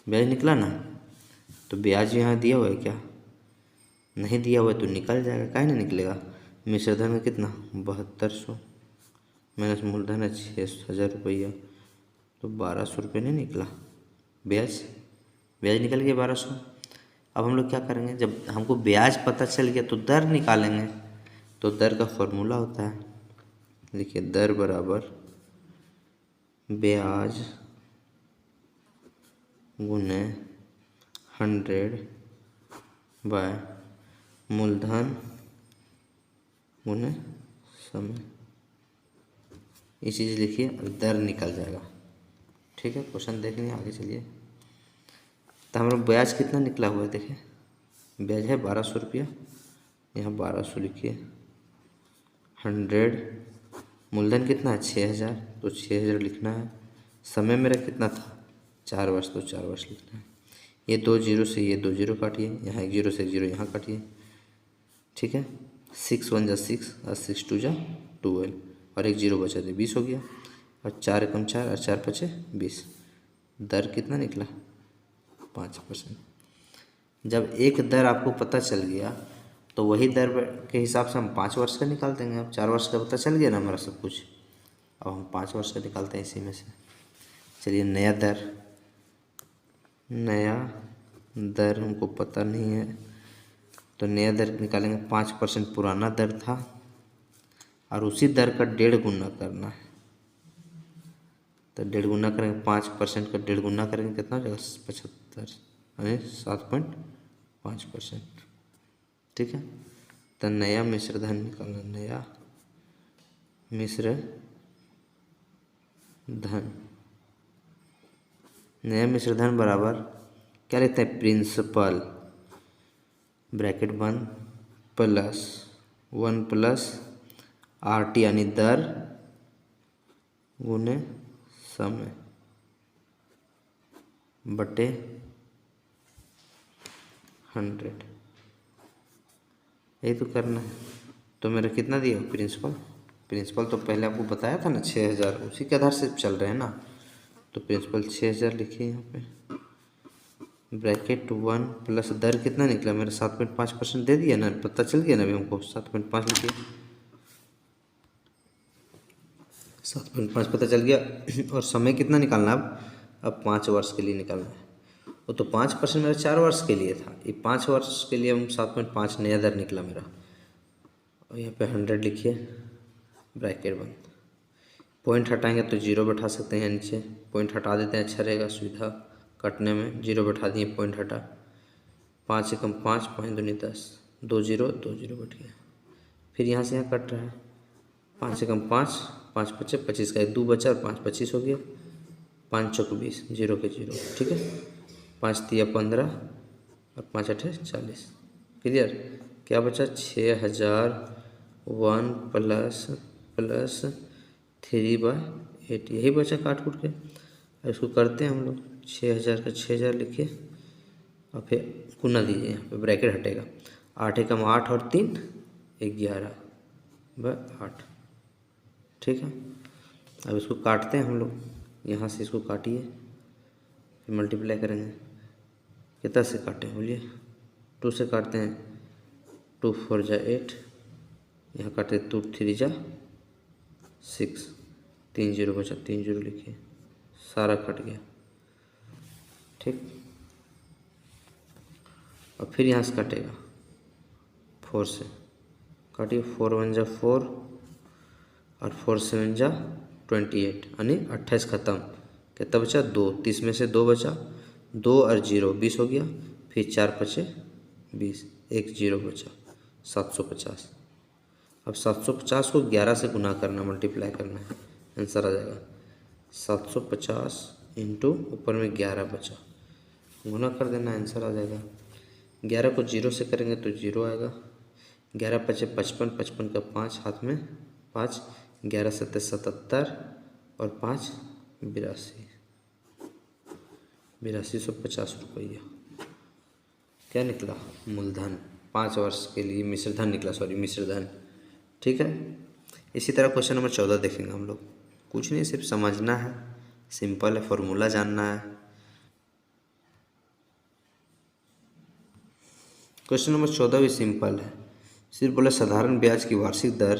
ब्याज निकला ना। तो ब्याज यहाँ दिया हुआ है क्या, नहीं दिया हुआ है तो निकल जाएगा, काहे नहीं निकलेगा। मिश्रधन का कितना 7200 माइनस मूलधन है 6,000 रुपया, तो 1200 रुपये नहीं निकला, ब्याज ब्याज निकल गया 1200। अब हम लोग क्या करेंगे, जब हमको ब्याज पता चल गया तो दर निकालेंगे। तो दर का फॉर्मूला होता है, देखिए दर बराबर ब्याज गुने 100 बाय मूलधन गुने समय। ये चीज़ लिखिए, दर निकल जाएगा। ठीक है, क्वेश्चन देख लेंगे, आगे चलिए। तो हमारा ब्याज कितना निकला हुआ है, देखिए ब्याज है 1200 रुपया, यहाँ 1200 लिखिए। 100 मूलधन कितना है 6000, तो 6000 लिखना है। समय मेरा कितना था 4 वर्ष, तो 4 वर्ष लिखना है। ये 2 जीरो से ये 2 जीरो काटिए, यहाँ 1 जीरो से 1 जीरो यहाँ काटिए। ठीक है, 6 1 जा 6 और 6 2 जा 12 और 1 जीरो बचा, तो 20 हो गया। और 4 एकम 4 और 4 पचे 20। दर कितना निकला 5%। जब एक दर आपको पता चल गया तो वही दर के हिसाब से हम 5 वर्ष का निकाल देंगे। अब 4 वर्ष का पता चल गया ना हमारा सब कुछ, अब हम 5 वर्ष का निकालते हैं इसी में से। चलिए, नया दर हमको पता नहीं है, तो नया दर निकालेंगे। 5% पुराना दर था और उसी दर का 1.5 गुना करना है। तो 1.5 गुना करेंगे, 5% का 1.5 गुना करेंगे, कितना हो जाएगा 75, यानी 7.5%। ठीक है, तो नया मिश्र धन निकालना, नया मिश्र धन। नया मिश्र धन बराबर क्या लिखते हैं, प्रिंसिपल ब्रैकेट बंद प्लस 1 प्लस RT यानी दर गुने समय बटे 100। यही तो करना है। तो मेरा कितना दिया प्रिंसिपल तो पहले आपको बताया था ना 6000, उसी के आधार से चल रहे हैं ना। तो प्रिंसिपल 6000 लिखिए यहाँ पे, ब्रैकेट 1 प्लस दर कितना निकला मेरा 7.5% दे दिया ना, पता चल गया ना अभी हमको। 7.5 लिखिए, 7.5 पता चल गया। और समय कितना निकालना अब 5 वर्ष के लिए निकालना है। वो तो 5% मेरा 4 वर्ष के लिए था, ये 5 वर्ष के लिए हम 7.5 नया दर निकला मेरा। और यहाँ पे 100 लिखिए, ब्रैकेट बंद। पॉइंट हटाएंगे तो 0 बैठा सकते हैं, नीचे पॉइंट हटा देते हैं, अच्छा रहेगा सुविधा कटने में। 0 बैठा दिए, पॉइंट हटा। 5 एकम 5, 5 दूनी 10, 2 जीरो बैठ गया। फिर यहाँ से यहाँ कट रहा है, 5 एकम 5, 5 पचे 25 का 2 बचा और 5 25 हो गया। 5 चौक 20, 0 के 0। ठीक है, 5 तिया 15 और 5 अठे 40। क्लियर, क्या बचा 6001 प्लस 3/8, यही बचा काट कूट के। और इसको करते हैं हम लोग, 6000 का 6000 लिखिए और फिर गुना दीजिए, यहाँ पे ब्रैकेट हटेगा। 8 एकम 8 और 3 11/8। ठीक है, अब इसको काटते हैं हम लोग, यहाँ से इसको काटिए, फिर मल्टीप्लाई करेंगे। कितना से काटें बोलिए, 2 से काटते हैं, 2 4 जा 8, यहाँ काटे 2 3 जा 6, 3 जीरो बचा, 3 जीरो लिखिए, सारा कट गया। ठीक, और फिर यहाँ से काटेगा 4 से, काटिए, 4 1 जा 4 और 4 7 जा 28, यानी 28 ख़त्म। कितना बचा 2, 30 में से 2 बचा, 2 और 0 20 हो गया। फिर 4 पचे 20, 1 जीरो बचा, 750। अब 750 को 11 से गुना करना, मल्टीप्लाई करना है, आंसर आ जाएगा 750 इंटू ऊपर में 11 बचा, गुना कर देना, आंसर आ जाएगा। 11 को 0 से करेंगे तो 0 आएगा। 11 पचे 55, 55 का 5 हाथ में 5, 11 सत्ते 77 और 5 82, 8250 रुपया क्या निकला, मूलधन। 5 वर्ष के लिए मिश्रधन निकला, मिश्रधन। ठीक है, इसी तरह क्वेश्चन नंबर 14 देखेंगे हम लोग। कुछ नहीं, सिर्फ समझना है, सिंपल है, फॉर्मूला जानना है। क्वेश्चन नंबर 14 भी सिंपल है, सिर्फ बोला साधारण ब्याज की वार्षिक दर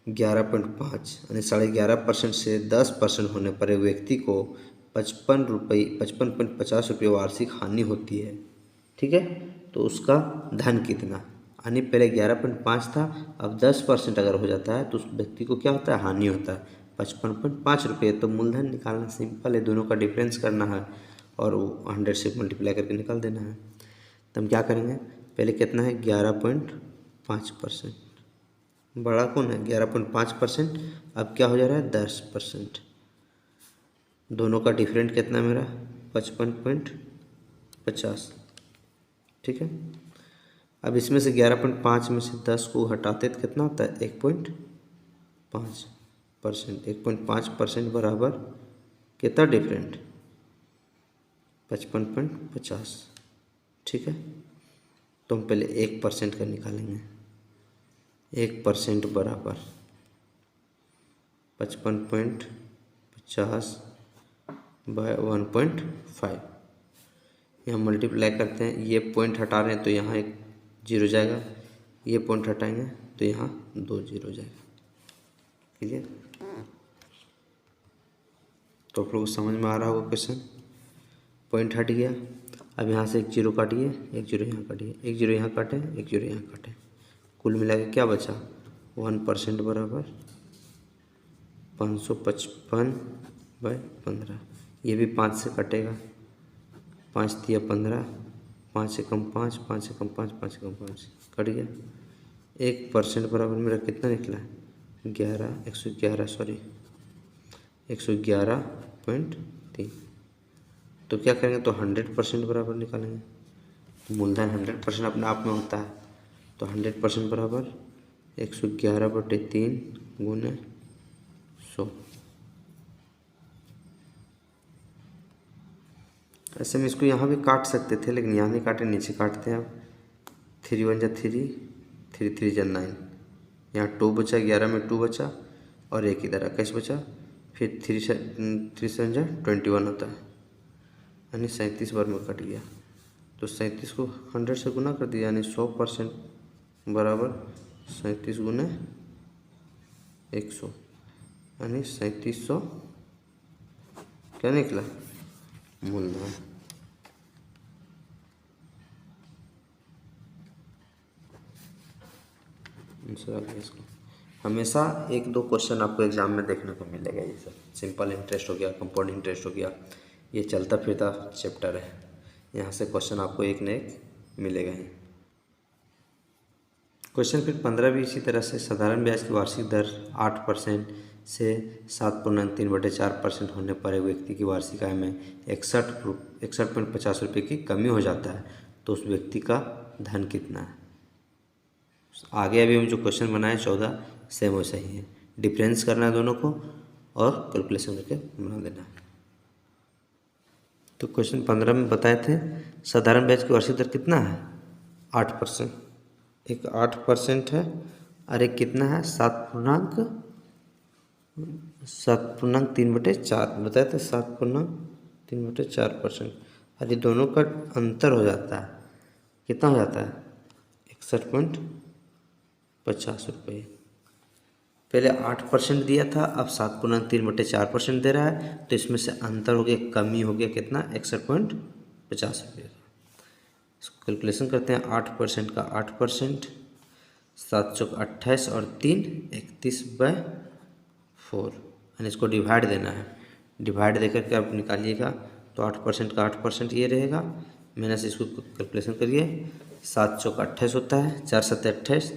11.5 यानी 11.5% से 10% होने पर एक व्यक्ति को 55.50 रुपये वार्षिक हानि होती है। ठीक है, तो उसका धन कितना, यानी पहले 11.5 था, अब 10% अगर हो जाता है तो उस व्यक्ति को क्या होता है, हानि होता है 55.5 रुपये। तो मूलधन निकालना सिंपल है, दोनों का डिफरेंस करना है और वो 100 से मल्टीप्लाई करके निकाल देना है। तो हम क्या करेंगे, पहले कितना है 11.5%, बड़ा कौन है 11.5%, अब क्या हो जा रहा है 10%, दोनों का डिफरेंट कितना है मेरा 55.50। ठीक है, अब इसमें से 11.5 में से 10 को हटाते तो कितना होता है 1.5%। 1.5% बराबर कितना डिफरेंट 55.50। ठीक है, तो हम पहले 1% का निकालेंगे। 1% बराबर 55.50 बाय 1.5। यहाँ मल्टीप्लाई करते हैं, ये पॉइंट हटा रहे हैं तो यहाँ एक जीरो जाएगा, ये पॉइंट हटाएंगे तो यहाँ 2 जीरो जाएगा। क्लियर, तो आप लोगों को समझ में आ रहा होगा क्वेश्चन। पॉइंट हट गया, अब यहाँ से एक जीरो काटिए, एक जीरो यहाँ काटिए, एक जीरो यहाँ काटे, एक जीरो यहाँ काटे, कुल मिला के क्या बचा 1% बराबर 555/15। ये भी 5 से कटेगा, 5 दिया 15, 5 से कम 5, 5 से कम 5, 5 से कम 5, कट गया। 1% बराबर मेरा कितना निकला 111.3। तो क्या करेंगे, तो 100% बराबर निकालेंगे। मूलधन 100% अपने आप में होता है, तो 100% बराबर 111/3 गुने 100। ऐसे में इसको यहाँ भी काट सकते थे, लेकिन यहाँ नहीं काटे, नीचे काटते हैं। अब 3 1 जा 3, 3 3 जा 9, यहाँ 2 बचा, 11 में 2 बचा और एक इधर 21 बचा, फिर 3 7 जा 21 होता है, यानी 37 बार में कट गया। तो 37 को 100 से गुना कर दिया, यानी 100% बराबर 37 गुने 100, यानी 3700 क्या निकला मूलधन। आंसर आ गया इसको। हमेशा 1-2 क्वेश्चन आपको एग्जाम में देखने को मिलेगा। ये सब सिंपल इंटरेस्ट हो गया, कंपाउंड इंटरेस्ट हो गया, ये चलता फिरता चैप्टर है, यहाँ से क्वेश्चन आपको एक न एक मिलेगा ही। क्वेश्चन फिर 15 भी इसी तरह से, साधारण ब्याज की वार्षिक दर 8% से 7.3/4% होने पर एक व्यक्ति की वार्षिक आय में 61.50 रुपये की कमी हो जाता है, तो उस व्यक्ति का धन कितना है। आगे अभी हम जो क्वेश्चन बनाए 14 सेम वैसा ही है, डिफरेंस करना है दोनों को और कैलकुलेशन करके बना देना है। तो क्वेश्चन 15 में बताए थे साधारण ब्याज की वार्षिक दर कितना है 8%, एक 8% है और एक कितना है 7.3/4 बताए थे, 7.3/4%। और ये दोनों का अंतर हो जाता है, कितना हो जाता है 61.50 रुपये। पहले 8% दिया था, अब 7.3/4% दे रहा है, तो इसमें से अंतर हो गया, कमी हो गया कितना 61.50 रुपये का। इसको कैलकुलेशन करते हैं, 8% का 8%, 7 चौक 28 और 3 31/4, यानी इसको डिवाइड देना है। डिवाइड देकर के आप निकालिएगा तो 8% का 8% ये रहेगा, मैंने से इसको कैलकुलेशन करिए, 7 चौक 28 होता है, 4 7 28,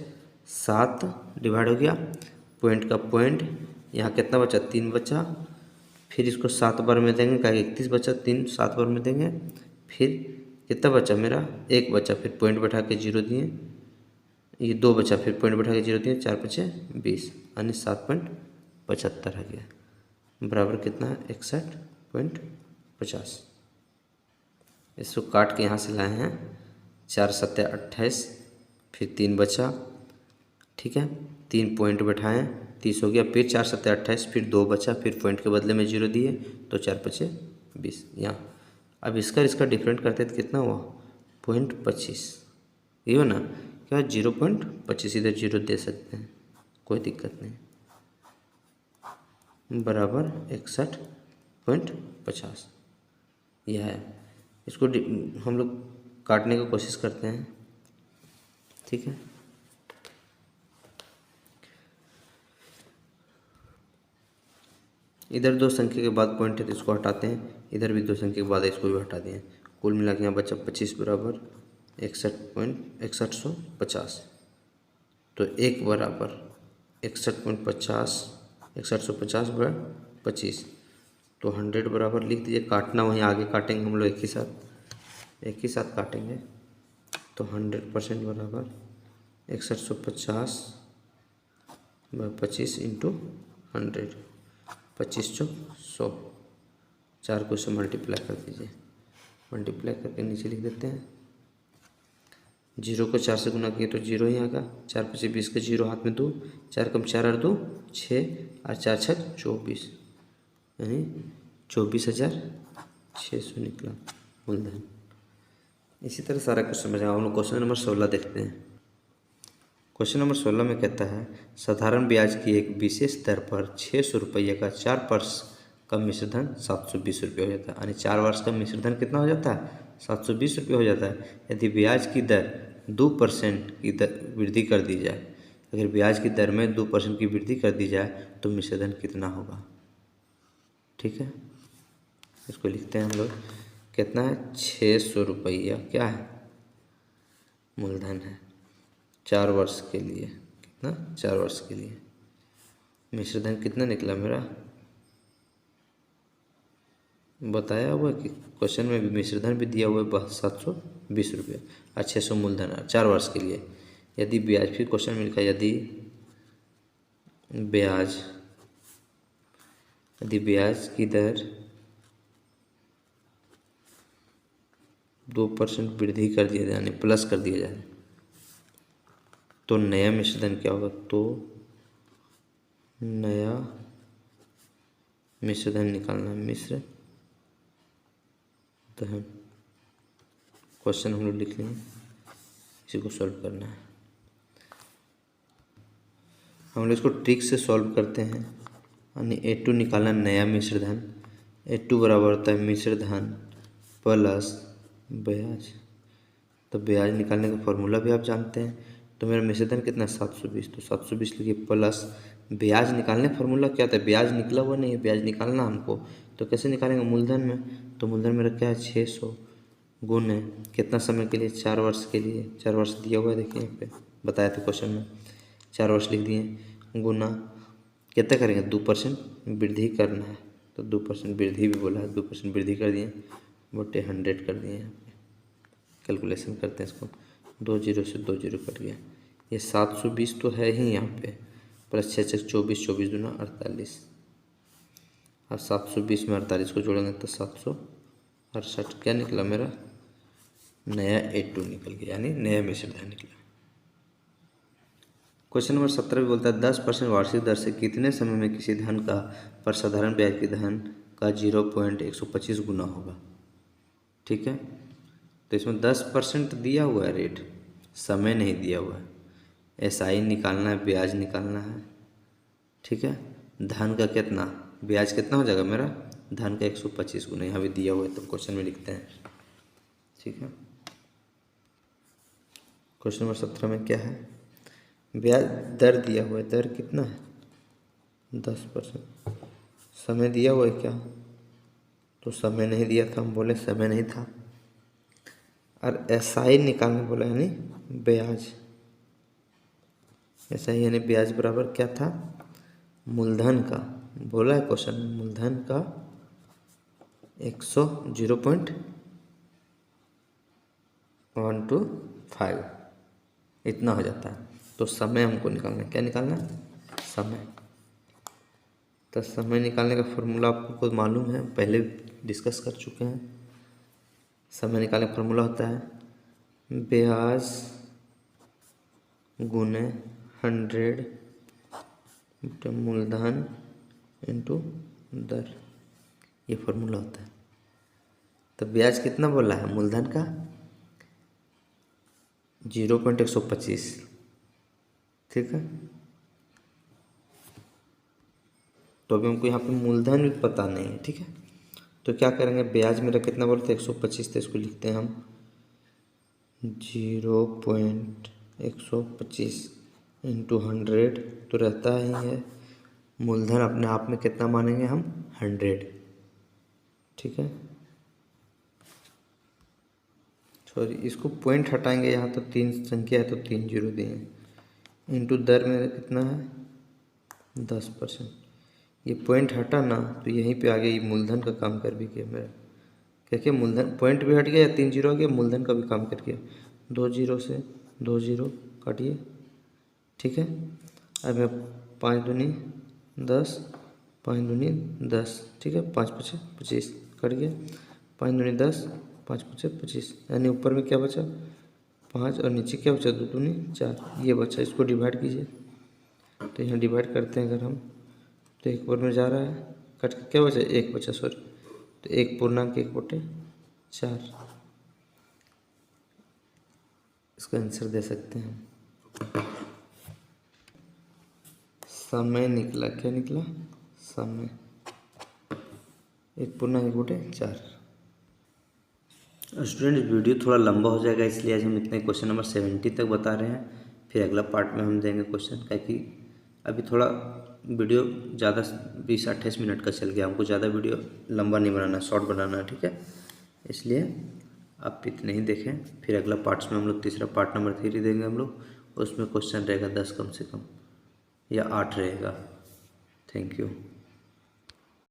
7 डिवाइड हो गया, पॉइंट का पॉइंट, यहाँ कितना बचा 3 बचा, फिर इसको 7 बार में देंगे, क्या 31 बचा, 3 7 बार में देंगे, फिर कितना बचा मेरा 1 बचा, फिर पॉइंट बैठा के 0 दिए, ये 2 बचा, फिर पॉइंट बैठा के 0 दिए, 4 5 20, यानी 7.75 आ गया, बराबर कितना है 61.50। इसको काट के यहाँ से लाए हैं, 4 7 28, फिर 3 बचा, ठीक है, 3 पॉइंट बैठाएँ, 30 हो गया, फिर 4 7 28, फिर 2 बचा, फिर पॉइंट के बदले में 0 दिए, तो 4 5 20 यहाँ। अब इसका डिफरेंट करते तो कितना हुआ 0.25, ये हो ना, क्या 0.25, इधर 0 दे सकते हैं, कोई दिक्कत नहीं। बराबर 61.50 यह है। इसको हम लोग काटने की कोशिश करते हैं, ठीक है। इधर 2 संख्या के बाद पॉइंट है तो इसको हटाते हैं, इधर भी 2 संख्या के बाद है इसको भी हटा दिए। कुल मिला के यहाँ बचा 25 बराबर 61.6150। तो 1 बराबर 61.50, 6150 बराबर 25। तो 100 बराबर लिख दीजिए। काटना वहीं आगे काटेंगे हम लोग एक ही साथ काटेंगे। तो 100% बराबर 6150 / 25 इंटू 100, 25 चौक 100, 4 को से मल्टीप्लाई कर दीजिए। मल्टीप्लाई करके नीचे लिख देते हैं। 0 को 4 से गुना किए तो 0 ही आएगा। 4 × 25 20 का 0 हाथ में 2, 4 कम 4 और 2 6 और 4 6 24, यानी 24,600 निकला मूलधन। इसी तरह सारा क्वेश्चन बचा। हम लोग क्वेश्चन नंबर 16 देखते हैं। क्वेश्चन नंबर 16 में कहता है साधारण ब्याज की एक विशेष दर पर 600 रुपये का 4 वर्ष का मिश्र धन 720 रुपये हो जाता है। यानी 4 वर्ष का मिश्र धन कितना हो जाता है? 720 रुपये हो जाता है। यदि ब्याज की दर 2% की दर वृद्धि कर दी जाए, अगर ब्याज की दर में 2% की वृद्धि कर दी जाए तो मिश्र धन कितना होगा? ठीक है, इसको लिखते हैं हम लोग। कितना है? 600 रुपया क्या है? मूलधन है 4 वर्ष के लिए। कितना? 4 वर्ष के लिए। मिश्र धन कितना निकला मेरा? बताया हुआ कि क्वेश्चन में भी मिश्र धन भी दिया हुआ है 720 रुपये और 600 मूलधन 4 वर्ष के लिए। यदि ब्याज, फिर क्वेश्चन में लिखा यदि ब्याज की दर 2% वृद्धि कर दिया जाए, यानी प्लस कर दिया जाए, तो नया मिश्र धन क्या होगा? तो नया मिश्र धन निकालना है। मिश्र धन क्वेश्चन हम लोग लिख लेंगे, इसी को सॉल्व करना है। हम लोग इसको ट्रिक से सॉल्व करते हैं। यानी A2 निकालना नया मिश्र धन। A2 बराबर होता है मिश्र धन प्लस ब्याज। तो ब्याज निकालने का फॉर्मूला भी आप जानते हैं। तो मेरा मिश्र धन कितना है? 720। तो 720 लिखिए प्लस ब्याज निकालने फॉर्मूला क्या होता है? ब्याज निकला हुआ नहीं है, ब्याज निकालना हमको। तो कैसे निकालेंगे? मूलधन में। तो मूलधन मेरा क्या है? 600 गुने कितना समय के लिए? 4 वर्ष के लिए। 4 वर्ष दिया हुआ है, देखिए यहाँ पे बताया था क्वेश्चन में। 4 वर्ष लिख दिए गुना कितना करेंगे? 2% वृद्धि करना है। तो 2% वृद्धि भी बोला है, 2% वृद्धि कर दिए बटे 100 कर दिए। यहाँ पे कैलकुलेशन करते हैं इसको। 2 0 से 2 0 कट गया। ये 720 तो है ही यहाँ पे, प्लस 6 6 24, 24 दूना 48। अब 720 में 48 को जोड़ेंगे तो 768। क्या निकला मेरा? नया A2 निकल गया, यानी नया मिश्र धन निकला। क्वेश्चन नंबर 17 भी बोलता है 10% वार्षिक दर से कितने समय में किसी धन का पर साधारण ब्याज के धन का 0.125 गुना होगा? ठीक है, तो इसमें 10% दिया हुआ है रेट, समय नहीं दिया हुआ है। SI निकालना है, ब्याज निकालना है। ठीक है, धन का कितना, ब्याज कितना हो जाएगा मेरा? धन का 125 गुना, यहाँ भी दिया हुआ है तो क्वेश्चन में लिखते हैं। ठीक है, क्वेश्चन नंबर 17 में क्या है? ब्याज दर दिया हुआ है, दर कितना है? 10%। समय दिया हुआ है क्या? तो समय नहीं दिया था, हम बोले समय नहीं था। और SI निकालने बोला, यानी ब्याज। SI यानी ब्याज बराबर क्या था? मूलधन का बोला है क्वेश्चन, मूलधन का 0.125 इतना हो जाता है। तो समय हमको निकालना है। क्या निकालना है? समय। तो समय निकालने का फॉर्मूला आपको मालूम है, पहले डिस्कस कर चुके हैं। समय निकालने का फॉर्मूला होता है ब्याज गुने 100 मूलधन इंटू दर, ये फॉर्मूला होता है। तो ब्याज कितना बोला है? मूलधन का 0.125। ठीक है, तो अभी हमको यहाँ पे मूलधन भी पता नहीं है, ठीक है। तो क्या करेंगे, ब्याज मेरा कितना बोलते 125 थे, इसको लिखते हैं हम 0.125 इंटू 100, तो रहता ही है मूलधन अपने आप में कितना मानेंगे हम 100, ठीक है। सॉरी, इसको पॉइंट हटाएंगे, यहाँ तो 3 संख्या है तो 3 जीरो दिए, इंटू दर में कितना है 10%। ये पॉइंट हटा ना तो यहीं पे आ गया, ये मूलधन का काम कर भी किया मेरा, क्या क्या मूलधन, पॉइंट भी हट गया या 3 जीरो आ गया, मूलधन का भी काम कर गया। 2 जीरो से 2 जीरो काटिए, ठीक है। अब मैं 5 दूनी 10, 5 दूनी 10, ठीक है। 5 पचे 25 कट गया, 5 दूनी 10, 5 पचे 25, यानी ऊपर में क्या बचा 5 और नीचे क्या बचा 2 दूनी 4, ये बचा। इसको डिवाइड कीजिए, तो यहाँ डिवाइड करते हैं अगर हम, तो 1 ऊपर में जा रहा है, कट के क्या बचा 1 बचा, सॉरी, तो 1/1/4, इसका आंसर दे सकते हैं हम। समय निकला, क्या निकला समय, 1/1/4। स्टूडेंट वीडियो थोड़ा लंबा हो जाएगा, इसलिए आज हम इतने क्वेश्चन नंबर 70 तक बता रहे हैं, फिर अगला पार्ट में हम देंगे क्वेश्चन, क्योंकि अभी थोड़ा वीडियो ज़्यादा 20-28 मिनट का चल गया, हमको ज़्यादा वीडियो लंबा नहीं बनाना, शॉर्ट बनाना है, ठीक है। इसलिए आप इतने ही देखें, फिर अगला पार्ट्स में हम लोग तीसरा पार्ट नंबर 3 देंगे हम लोग, उसमें क्वेश्चन रहेगा 10 कम से कम या 8 रहेगा। Thank you.